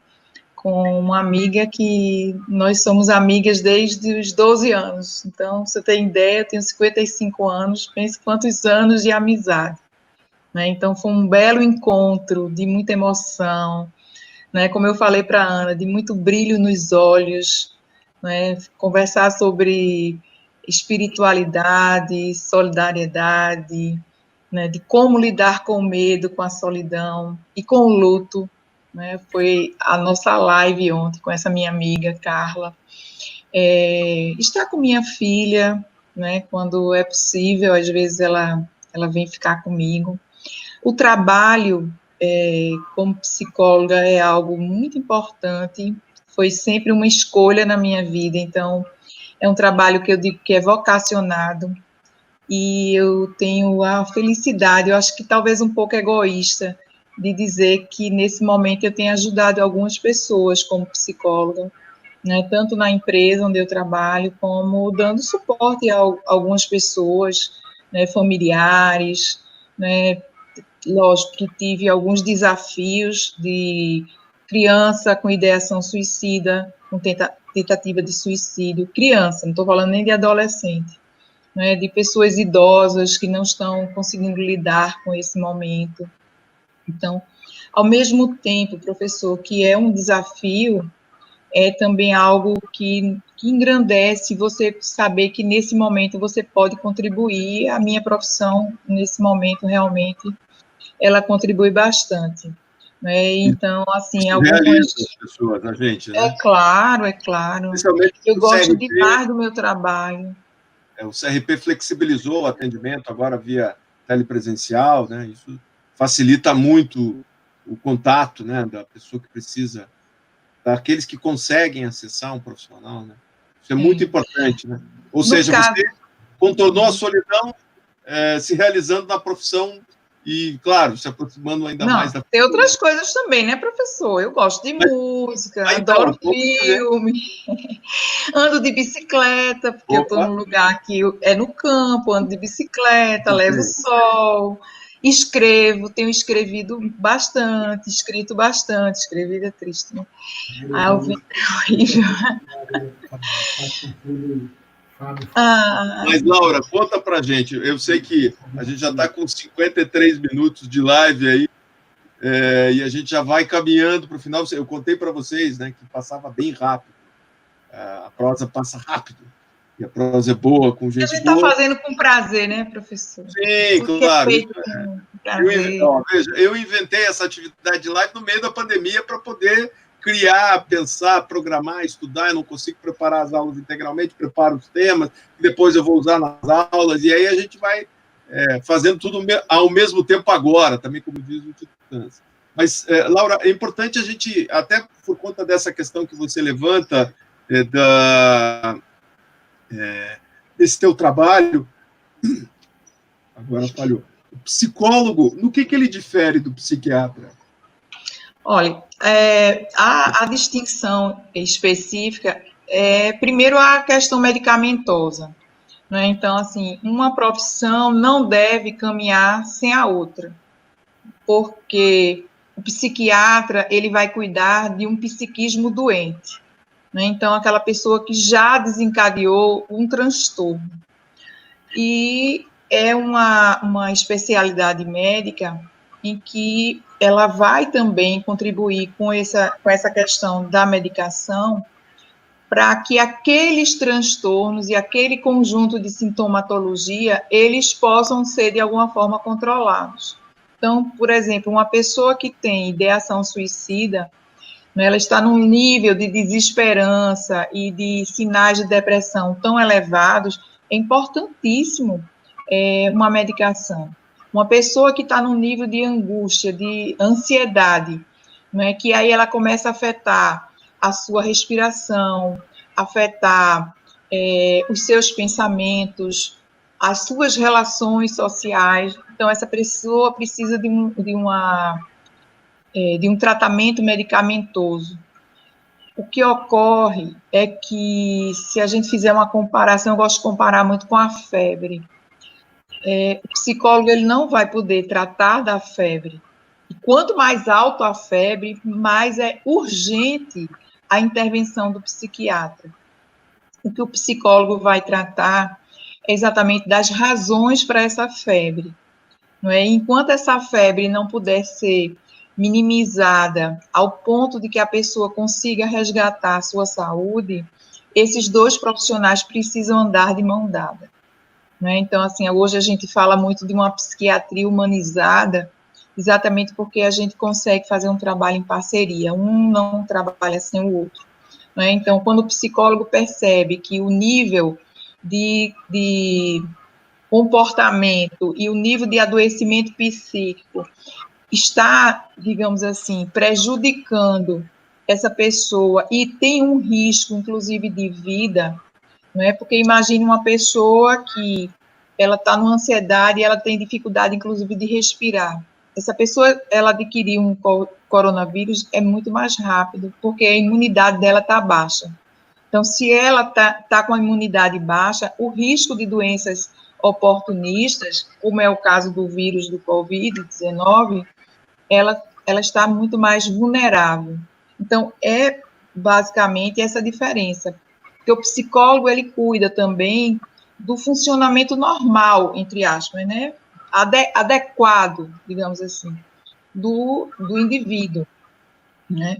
Speaker 2: com uma amiga que nós somos amigas desde os 12 anos. Então, se você tem ideia, eu tenho 55 anos, pense quantos anos de amizade. Né? Então, foi um belo encontro, de muita emoção, né? Como eu falei para a Ana, de muito brilho nos olhos, né? Conversar sobre espiritualidade, solidariedade, né? De como lidar com o medo, com a solidão e com o luto. Né, foi a nossa live ontem com essa minha amiga, Carla. Estar com minha filha, né, quando é possível, às vezes ela vem ficar comigo. O trabalho como psicóloga é algo muito importante, foi sempre uma escolha na minha vida, então é um trabalho que eu digo que é vocacionado, e eu tenho a felicidade, eu acho que talvez um pouco egoísta, de dizer que nesse momento eu tenho ajudado algumas pessoas como psicóloga, né, tanto na empresa onde eu trabalho, como dando suporte a algumas pessoas, né, familiares, né, lógico que tive alguns desafios de criança com ideação suicida, com tentativa de suicídio, criança, não estou falando nem de adolescente, né, de pessoas idosas que não estão conseguindo lidar com esse momento. Então, ao mesmo tempo, professor, que é um desafio, é também algo que engrandece você saber que nesse momento você pode contribuir. A minha profissão, nesse momento, realmente, ela contribui bastante. Né? Então, assim, algumas...
Speaker 1: realiza as pessoas, a gente, né?
Speaker 2: É claro. Eu gosto demais do meu trabalho.
Speaker 1: O CRP flexibilizou o atendimento agora via telepresencial, né? Isso facilita muito o contato, né, da pessoa que precisa, daqueles que conseguem acessar um profissional, né? Isso é muito importante, né? Ou seja, você contornou a solidão se realizando na profissão e, claro, se aproximando ainda mais da...
Speaker 2: Tem outras coisas também, né, professor? Eu gosto de música, adoro filme, ando de bicicleta, porque eu estou num lugar que é no campo, ando de bicicleta, levo sol, tenho escrito bastante, escrevido é triste, né? O vídeo é horrível.
Speaker 1: Mas, Laura, conta pra gente. Eu sei que a gente já está com 53 minutos de live aí, e a gente já vai caminhando para o final. Eu contei para vocês, né, que passava bem rápido. A prosa passa rápido. E a prosa é boa, com gente boa. A gente
Speaker 2: está fazendo com prazer, né, professor?
Speaker 1: Sim, claro. Eu inventei essa atividade de live no meio da pandemia para poder criar, pensar, programar, estudar. Eu não consigo preparar as aulas integralmente, preparo os temas, que depois eu vou usar nas aulas, e aí a gente vai fazendo tudo ao mesmo tempo agora, também, como diz o Titãs. Mas, Laura, é importante a gente, até por conta dessa questão que você levanta, desse teu trabalho, agora falhou, o psicólogo, no que ele difere do psiquiatra?
Speaker 2: Olha, a distinção específica é, primeiro, a questão medicamentosa, né? Então, assim, uma profissão não deve caminhar sem a outra, porque o psiquiatra, ele vai cuidar de um psiquismo doente, né? Então, aquela pessoa que já desencadeou um transtorno. E é uma especialidade médica em que ela vai também contribuir com essa questão da medicação, para que aqueles transtornos e aquele conjunto de sintomatologia, eles possam ser, de alguma forma, controlados. Então, por exemplo, uma pessoa que tem ideação suicida, né, ela está num nível de desesperança e de sinais de depressão tão elevados, é importantíssimo uma medicação. Uma pessoa que está num nível de angústia, de ansiedade, né, que aí ela começa a afetar a sua respiração, afetar os seus pensamentos, as suas relações sociais. Então, essa pessoa precisa de um tratamento medicamentoso. O que ocorre é que, se a gente fizer uma comparação, eu gosto de comparar muito com a febre. O psicólogo ele não vai poder tratar da febre. E quanto mais alto a febre, mais é urgente a intervenção do psiquiatra. O que o psicólogo vai tratar é exatamente das razões para essa febre. Não é? Enquanto essa febre não puder ser minimizada ao ponto de que a pessoa consiga resgatar a sua saúde, esses dois profissionais precisam andar de mão dada. Né? Então, assim, hoje a gente fala muito de uma psiquiatria humanizada, exatamente porque a gente consegue fazer um trabalho em parceria, um não trabalha sem o outro. Né? Então, quando o psicólogo percebe que o nível de comportamento e o nível de adoecimento psíquico está, digamos assim, prejudicando essa pessoa e tem um risco, inclusive, de vida, não é? Porque imagine uma pessoa que ela está numa ansiedade e ela tem dificuldade, inclusive, de respirar. Essa pessoa, ela adquirir um coronavírus é muito mais rápido, porque a imunidade dela está baixa. Então, se ela tá com a imunidade baixa, o risco de doenças oportunistas, como é o caso do vírus do Covid-19, ela está muito mais vulnerável. Então, é basicamente essa diferença. Porque o psicólogo, ele cuida também do funcionamento normal, entre aspas, né? Adequado, digamos assim, do indivíduo, né?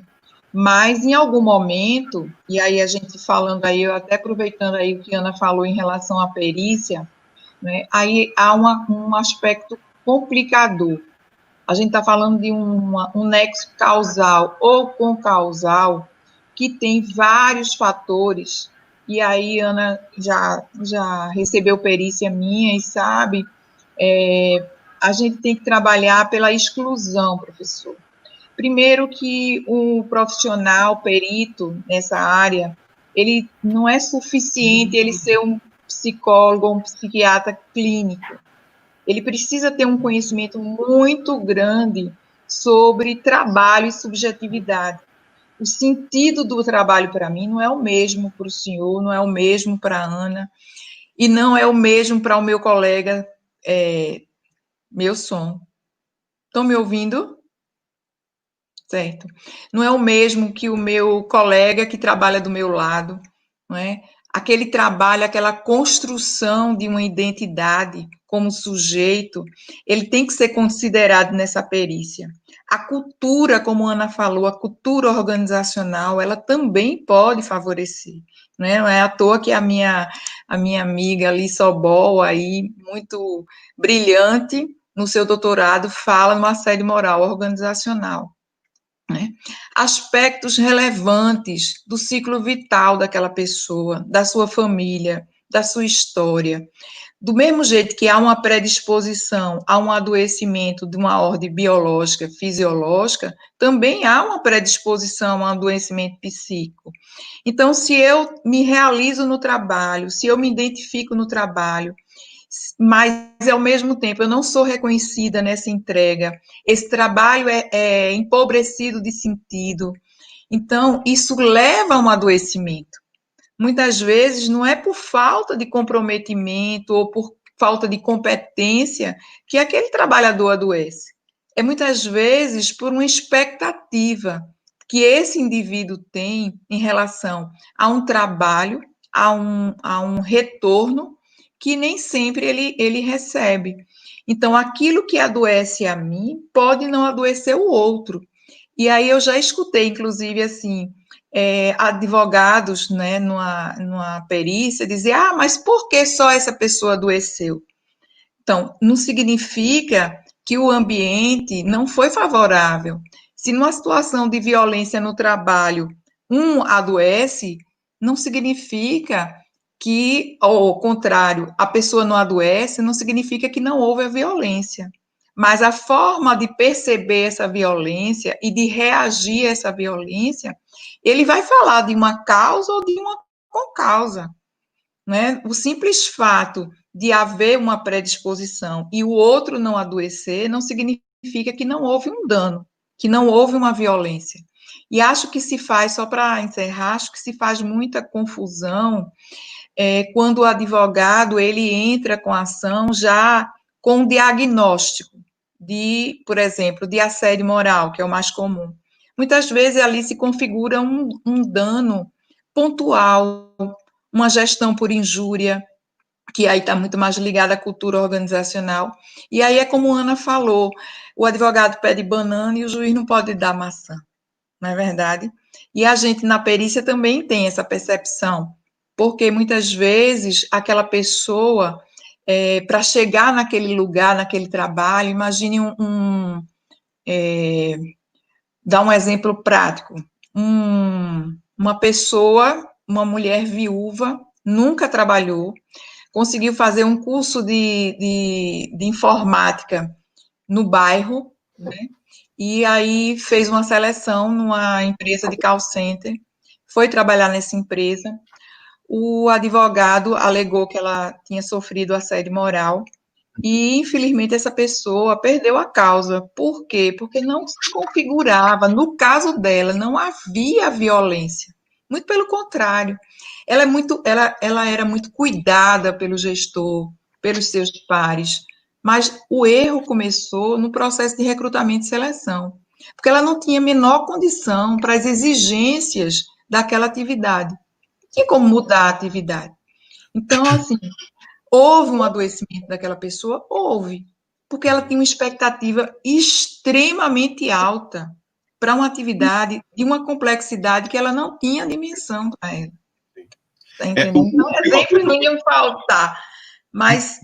Speaker 2: Mas, em algum momento, e aí a gente falando aí, eu até aproveitando aí o que a Ana falou em relação à perícia, né, aí há um aspecto complicador. A gente está falando de um nexo causal ou concausal que tem vários fatores, e aí Ana já recebeu perícia minha e sabe, a gente tem que trabalhar pela exclusão, professor. Primeiro que um profissional perito nessa área, ele não é suficiente ele ser um psicólogo ou um psiquiatra clínico. Ele precisa ter um conhecimento muito grande sobre trabalho e subjetividade. O sentido do trabalho para mim não é o mesmo para o senhor, não é o mesmo para a Ana, e não é o mesmo para o meu colega, meu som. Estão me ouvindo? Certo. Não é o mesmo que o meu colega que trabalha do meu lado, não é? Aquele trabalho, aquela construção de uma identidade como sujeito, ele tem que ser considerado nessa perícia. A cultura, como a Ana falou, a cultura organizacional, ela também pode favorecer. Não é à toa que a minha amiga Liz Sobol, aí, muito brilhante, no seu doutorado, fala no assédio moral organizacional. Né? Aspectos relevantes do ciclo vital daquela pessoa, da sua família, da sua história. Do mesmo jeito que há uma predisposição a um adoecimento de uma ordem biológica, fisiológica, também há uma predisposição a um adoecimento psíquico. Então, se eu me realizo no trabalho, se eu me identifico no trabalho, mas, ao mesmo tempo, eu não sou reconhecida nessa entrega, esse trabalho é empobrecido de sentido, então, isso leva a um adoecimento. Muitas vezes, não é por falta de comprometimento ou por falta de competência que aquele trabalhador adoece, é muitas vezes por uma expectativa que esse indivíduo tem em relação a um trabalho, a um retorno, que nem sempre ele recebe. Então, aquilo que adoece a mim pode não adoecer o outro. E aí eu já escutei, inclusive, assim, advogados, né, numa perícia, dizer, mas por que só essa pessoa adoeceu? Então, não significa que o ambiente não foi favorável. Se numa situação de violência no trabalho um adoece, não significa que, ao contrário, a pessoa não adoece, não significa que não houve a violência. Mas a forma de perceber essa violência e de reagir a essa violência, ele vai falar de uma causa ou de uma concausa, né? O simples fato de haver uma predisposição e o outro não adoecer, não significa que não houve um dano, que não houve uma violência. E acho que se faz, só para encerrar, acho que se faz muita confusão quando o advogado, ele entra com a ação já com um diagnóstico de, por exemplo, de assédio moral, que é o mais comum. Muitas vezes ali se configura um dano pontual, uma gestão por injúria, que aí está muito mais ligada à cultura organizacional. E aí é como a Ana falou, o advogado pede banana e o juiz não pode dar maçã, não é verdade? E a gente na perícia também tem essa percepção, porque muitas vezes aquela pessoa, para chegar naquele lugar, naquele trabalho, imagine dar um exemplo prático, uma pessoa, uma mulher viúva, nunca trabalhou, conseguiu fazer um curso de informática no bairro, né? E aí fez uma seleção numa empresa de call center, foi trabalhar nessa empresa. O advogado alegou que ela tinha sofrido assédio moral e, infelizmente, essa pessoa perdeu a causa. Por quê? Porque não se configurava, no caso dela, não havia violência. Muito pelo contrário. Ela era muito cuidada pelo gestor, pelos seus pares, mas o erro começou no processo de recrutamento e seleção, porque ela não tinha a menor condição para as exigências daquela atividade. Não tinha como mudar a atividade. Então, assim, houve um adoecimento daquela pessoa? Houve, porque ela tinha uma expectativa extremamente alta para uma atividade de uma complexidade que ela não tinha dimensão para ela. Está entendendo? Então, exemplos não iam faltar, mas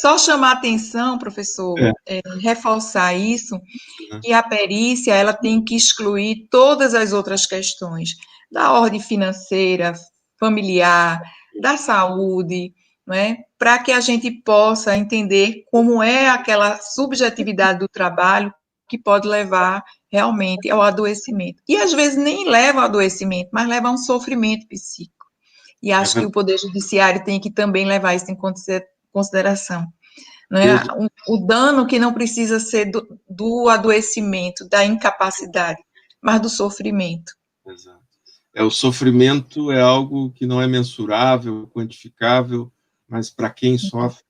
Speaker 2: só chamar atenção, professor, reforçar isso, que a perícia ela tem que excluir todas as outras questões, da ordem financeira, familiar, da saúde, né, para que a gente possa entender como é aquela subjetividade do trabalho que pode levar realmente ao adoecimento. E às vezes nem leva ao adoecimento, mas leva a um sofrimento psíquico. E acho que o Poder Judiciário tem que também levar isso em consideração. Não é? O dano que não precisa ser do adoecimento, da incapacidade, mas do sofrimento.
Speaker 1: Exato. O sofrimento é algo que não é mensurável, quantificável, mas para quem sofre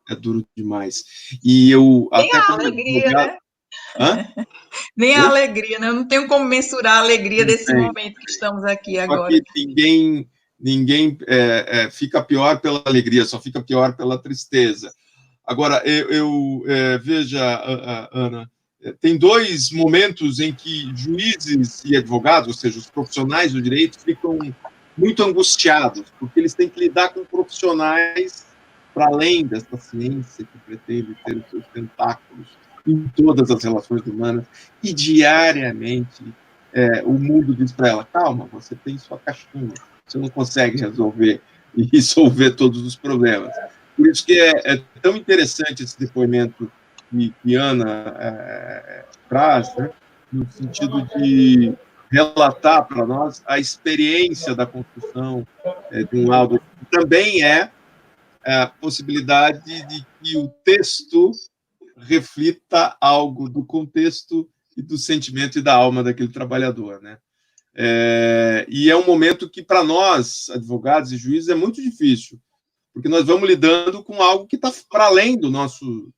Speaker 1: é duro demais. E eu
Speaker 2: nem até a alegria, né? Nem a alegria, né? Eu não tenho como mensurar a alegria desse momento que estamos aqui agora.
Speaker 1: Só que ninguém fica pior pela alegria, só fica pior pela tristeza. Agora, veja, Ana, tem dois momentos em que juízes e advogados, ou seja, os profissionais do direito, ficam muito angustiados, porque eles têm que lidar com profissionais para além dessa ciência que pretende ter os seus tentáculos em todas as relações humanas, e diariamente o mundo diz para ela, calma, você tem sua caixinha, você não consegue resolver todos os problemas. Por isso que é tão interessante esse depoimento que Ana traz, né, no sentido de relatar para nós a experiência da construção de um laudo. Também é a possibilidade de que o texto reflita algo do contexto e do sentimento e da alma daquele trabalhador, né? E é um momento que, para nós, advogados e juízes, é muito difícil, porque nós vamos lidando com algo que está para além do nosso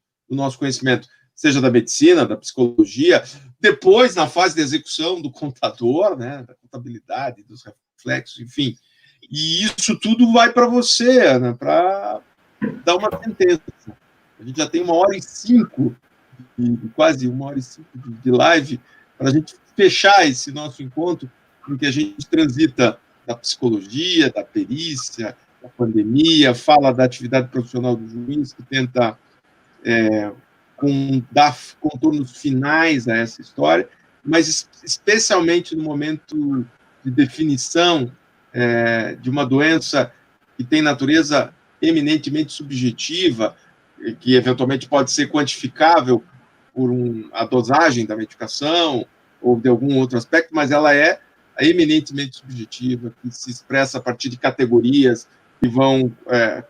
Speaker 1: conhecimento. seja da medicina, da psicologia, depois, na fase de execução do contador, né, da contabilidade, dos reflexos, enfim. E isso tudo vai para você, Ana, para dar uma sentença. A gente já tem 1h05, quase 1h05 de live, para a gente fechar esse nosso encontro, em que a gente transita da psicologia, da perícia, da pandemia, fala da atividade profissional do juiz, que tenta dar contornos finais a essa história, mas especialmente no momento de definição de uma doença que tem natureza eminentemente subjetiva, que eventualmente pode ser quantificável por a dosagem da medicação ou de algum outro aspecto, mas ela é eminentemente subjetiva, que se expressa a partir de categorias que vão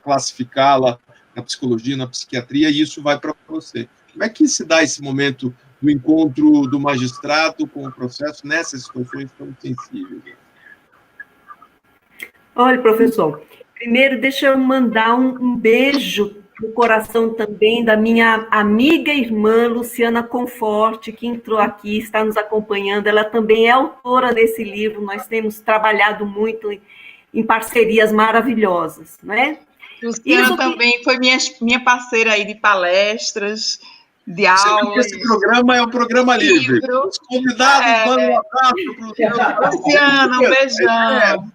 Speaker 1: classificá-la na psicologia, na psiquiatria, e isso vai para você. Como é que se dá esse momento do encontro do magistrado com o processo nessas situações tão sensíveis?
Speaker 3: Olha, professor, primeiro deixa eu mandar um beijo no coração também da minha amiga e irmã Luciana Conforte, que entrou aqui, está nos acompanhando. Ela também é autora desse livro, nós temos trabalhado muito em parcerias maravilhosas, né?
Speaker 2: Luciana também foi minha parceira aí de palestras, de aulas.
Speaker 1: Esse programa é um programa livre. Os convidados mandam um abraço para o
Speaker 2: Luciana, um beijão.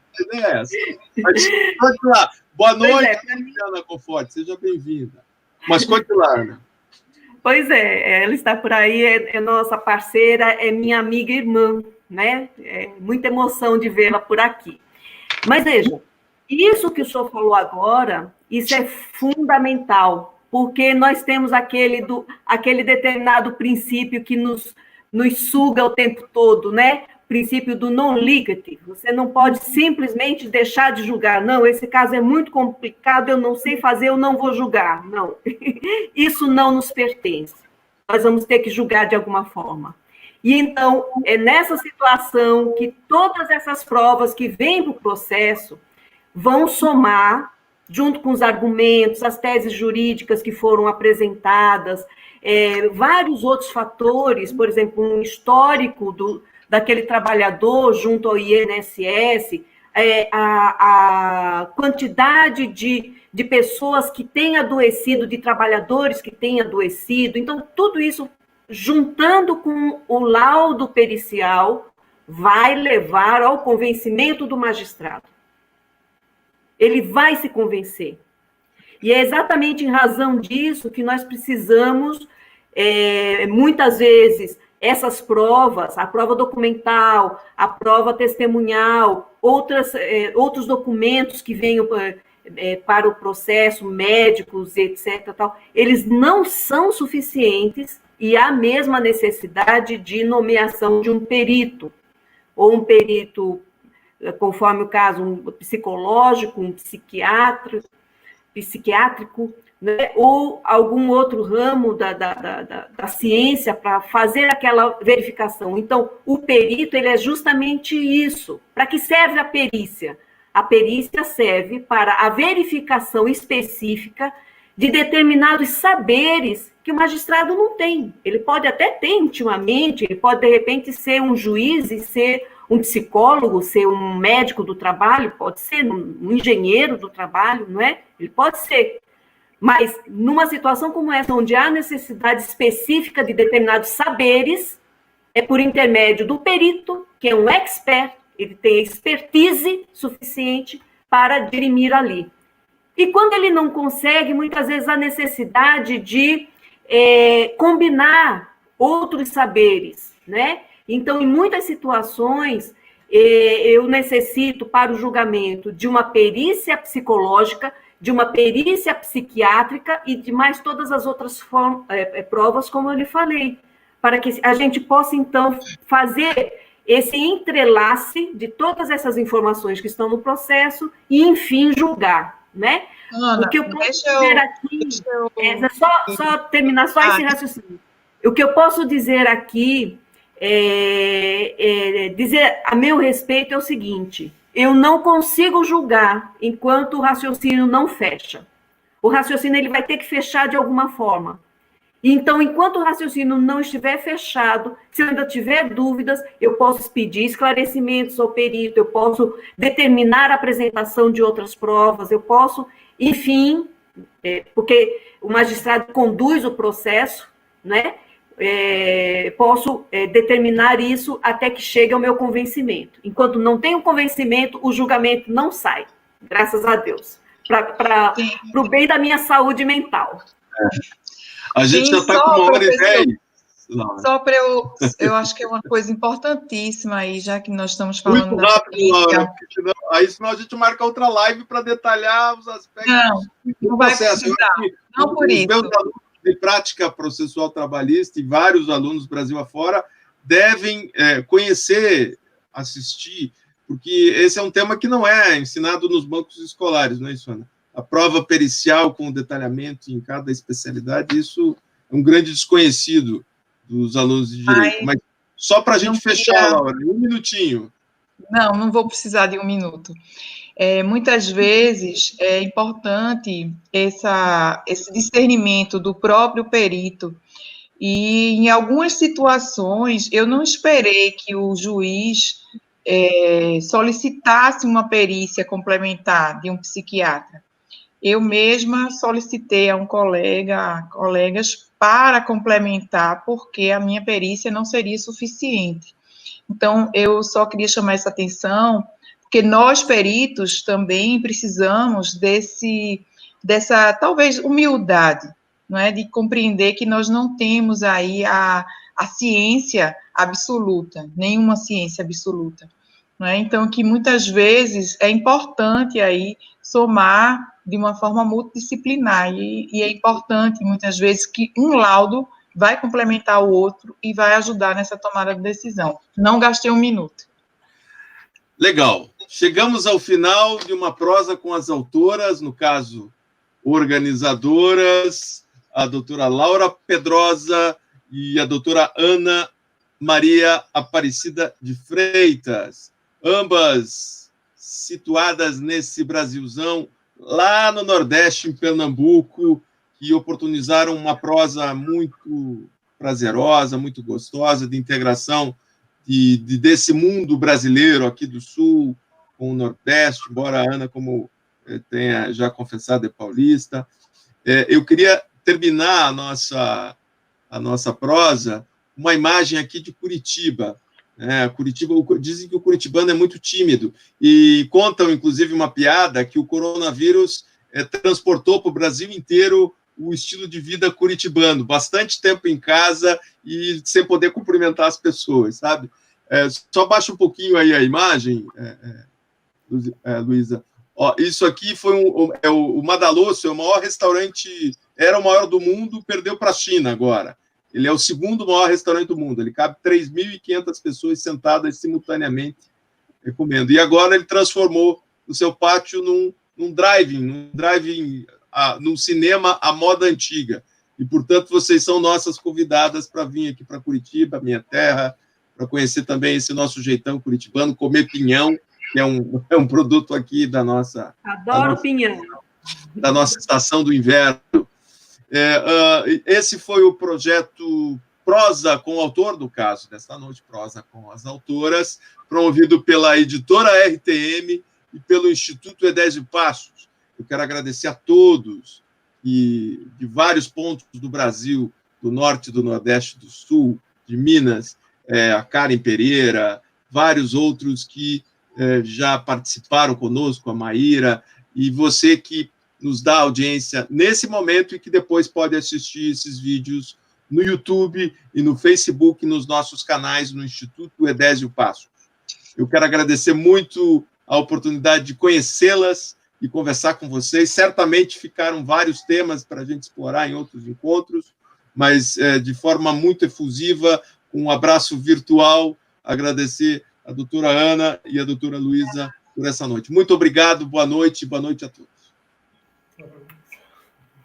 Speaker 1: Mas pode lá. Boa noite, Luciana Conforte, seja bem-vinda. Mas conte lá, Ana.
Speaker 3: Pois é, ela está por aí, é nossa parceira, é minha amiga e irmã, né? É muita emoção de vê-la por aqui. Mas veja, isso que o senhor falou agora, isso é fundamental, porque nós temos aquele determinado princípio que nos suga o tempo todo, né? Princípio do non liquid. Você não pode simplesmente deixar de julgar. Não, esse caso é muito complicado, eu não sei fazer, eu não vou julgar. Não, isso não nos pertence. Nós vamos ter que julgar de alguma forma. E então, é nessa situação que todas essas provas que vêm para o processo vão somar, junto com os argumentos, as teses jurídicas que foram apresentadas, vários outros fatores, por exemplo, um histórico daquele trabalhador junto ao INSS, a quantidade de pessoas que têm adoecido, de trabalhadores que têm adoecido. Então, tudo isso, juntando com o laudo pericial, vai levar ao convencimento do magistrado. Ele vai se convencer. E é exatamente em razão disso que nós precisamos, muitas vezes, essas provas, a prova documental, a prova testemunhal, outros documentos que venham para o processo, médicos, etc., tal, eles não são suficientes e há mesmo a necessidade de nomeação de um perito, ou um perito, conforme o caso, um psicológico, um psiquiátrico, né, ou algum outro ramo da ciência para fazer aquela verificação. Então, o perito, ele é justamente isso. Para que serve a perícia? A perícia serve para a verificação específica de determinados saberes que o magistrado não tem. Ele pode até ter intimamente, ele pode, de repente, ser um juiz e ser um psicólogo, ser um médico do trabalho, pode ser um engenheiro do trabalho, não é? Ele pode ser. Mas, numa situação como essa, onde há necessidade específica de determinados saberes, é por intermédio do perito, que é um expert, ele tem expertise suficiente para dirimir ali. E quando ele não consegue, muitas vezes há necessidade de combinar outros saberes, né? Então, em muitas situações, eu necessito, para o julgamento, de uma perícia psicológica, de uma perícia psiquiátrica e de mais todas as outras provas, como eu lhe falei, para que a gente possa, então, fazer esse entrelace de todas essas informações que estão no processo e, enfim, julgar, né?
Speaker 2: Ana,
Speaker 3: o que eu posso dizer aqui, só terminar só esse raciocínio. O que eu posso dizer aqui, dizer a meu respeito é o seguinte: eu não consigo julgar enquanto o raciocínio não fecha. O raciocínio ele vai ter que fechar de alguma forma. Então, enquanto o raciocínio não estiver fechado, se eu ainda tiver dúvidas, eu posso pedir esclarecimentos ao perito, eu posso determinar a apresentação de outras provas, eu posso, enfim, porque o magistrado conduz o processo, né? Posso determinar isso até que chegue ao meu convencimento. Enquanto não tenho convencimento, o julgamento não sai, graças a Deus, para o bem da minha saúde mental.
Speaker 1: A gente já está com 1h10.
Speaker 2: Só para eu acho que é uma coisa importantíssima aí, já que nós estamos falando
Speaker 1: muito rápido, Laura, aí senão a gente marca outra live para detalhar os aspectos
Speaker 2: do processo. Não por isso.
Speaker 1: Meus alunos de prática processual trabalhista e vários alunos Brasil afora devem conhecer, assistir, porque esse é um tema que não é ensinado nos bancos escolares, não é isso, Ana? A prova pericial com detalhamento em cada especialidade, isso é um grande desconhecido dos alunos de direito. Mas só para a gente fechar, Laura, 1 minutinho.
Speaker 2: Não vou precisar de 1 minuto. Muitas vezes é importante esse discernimento do próprio perito, e em algumas situações eu não esperei que o juiz solicitasse uma perícia complementar de um psiquiatra. Eu mesma solicitei a colegas para complementar, porque a minha perícia não seria suficiente. Então, eu só queria chamar essa atenção, porque nós, peritos, também precisamos dessa, talvez, humildade, não é? De compreender que nós não temos aí a ciência absoluta, nenhuma ciência absoluta, não é? Então, que muitas vezes é importante aí somar de uma forma multidisciplinar, e é importante, muitas vezes, que um laudo vai complementar o outro e vai ajudar nessa tomada de decisão. Não gastei 1 minuto.
Speaker 1: Legal. Chegamos ao final de uma prosa com as autoras, no caso, organizadoras, a doutora Laura Pedrosa e a doutora Ana Maria Aparecida de Freitas, ambas situadas nesse Brasilzão, lá no Nordeste, em Pernambuco, que oportunizaram uma prosa muito prazerosa, muito gostosa, de integração desse mundo brasileiro aqui do Sul com o Nordeste, embora a Ana, como tenha já confessado, é paulista. Eu queria terminar a nossa prosa uma imagem aqui de Curitiba. Curitiba, dizem que o curitibano é muito tímido, e contam, inclusive, uma piada que o coronavírus transportou para o Brasil inteiro o estilo de vida curitibano, bastante tempo em casa e sem poder cumprimentar as pessoas, sabe? Só baixa um pouquinho aí a imagem, Luísa. Isso aqui foi o Madalosso, é o maior restaurante, era o maior do mundo, perdeu para a China agora. Ele é o 2º maior restaurante do mundo, ele cabe 3.500 pessoas sentadas simultaneamente comendo. E agora ele transformou o seu pátio num drive-in, num cinema à moda antiga. E, portanto, vocês são nossas convidadas para vir aqui para Curitiba, minha terra, para conhecer também esse nosso jeitão curitibano, comer pinhão, que é um produto aqui da nossa...
Speaker 3: Adoro pinhão.
Speaker 1: Da nossa estação do inverno. Esse foi o projeto Prosa com o Autor, do caso desta noite, Prosa com as Autoras, promovido pela editora RTM e pelo Instituto Edésio Passos. Eu quero agradecer a todos de vários pontos do Brasil, do Norte, do Nordeste, do Sul, de Minas, a Karen Pereira, vários outros que já participaram conosco, a Maíra, e você que nos dá audiência nesse momento e que depois pode assistir esses vídeos no YouTube e no Facebook, nos nossos canais no Instituto Edésio Passos. Eu quero agradecer muito a oportunidade de conhecê-las e conversar com vocês. Certamente ficaram vários temas para a gente explorar em outros encontros, mas de forma muito efusiva, com um abraço virtual, agradecer a doutora Ana e a doutora Luísa por essa noite. Muito obrigado, boa noite a todos.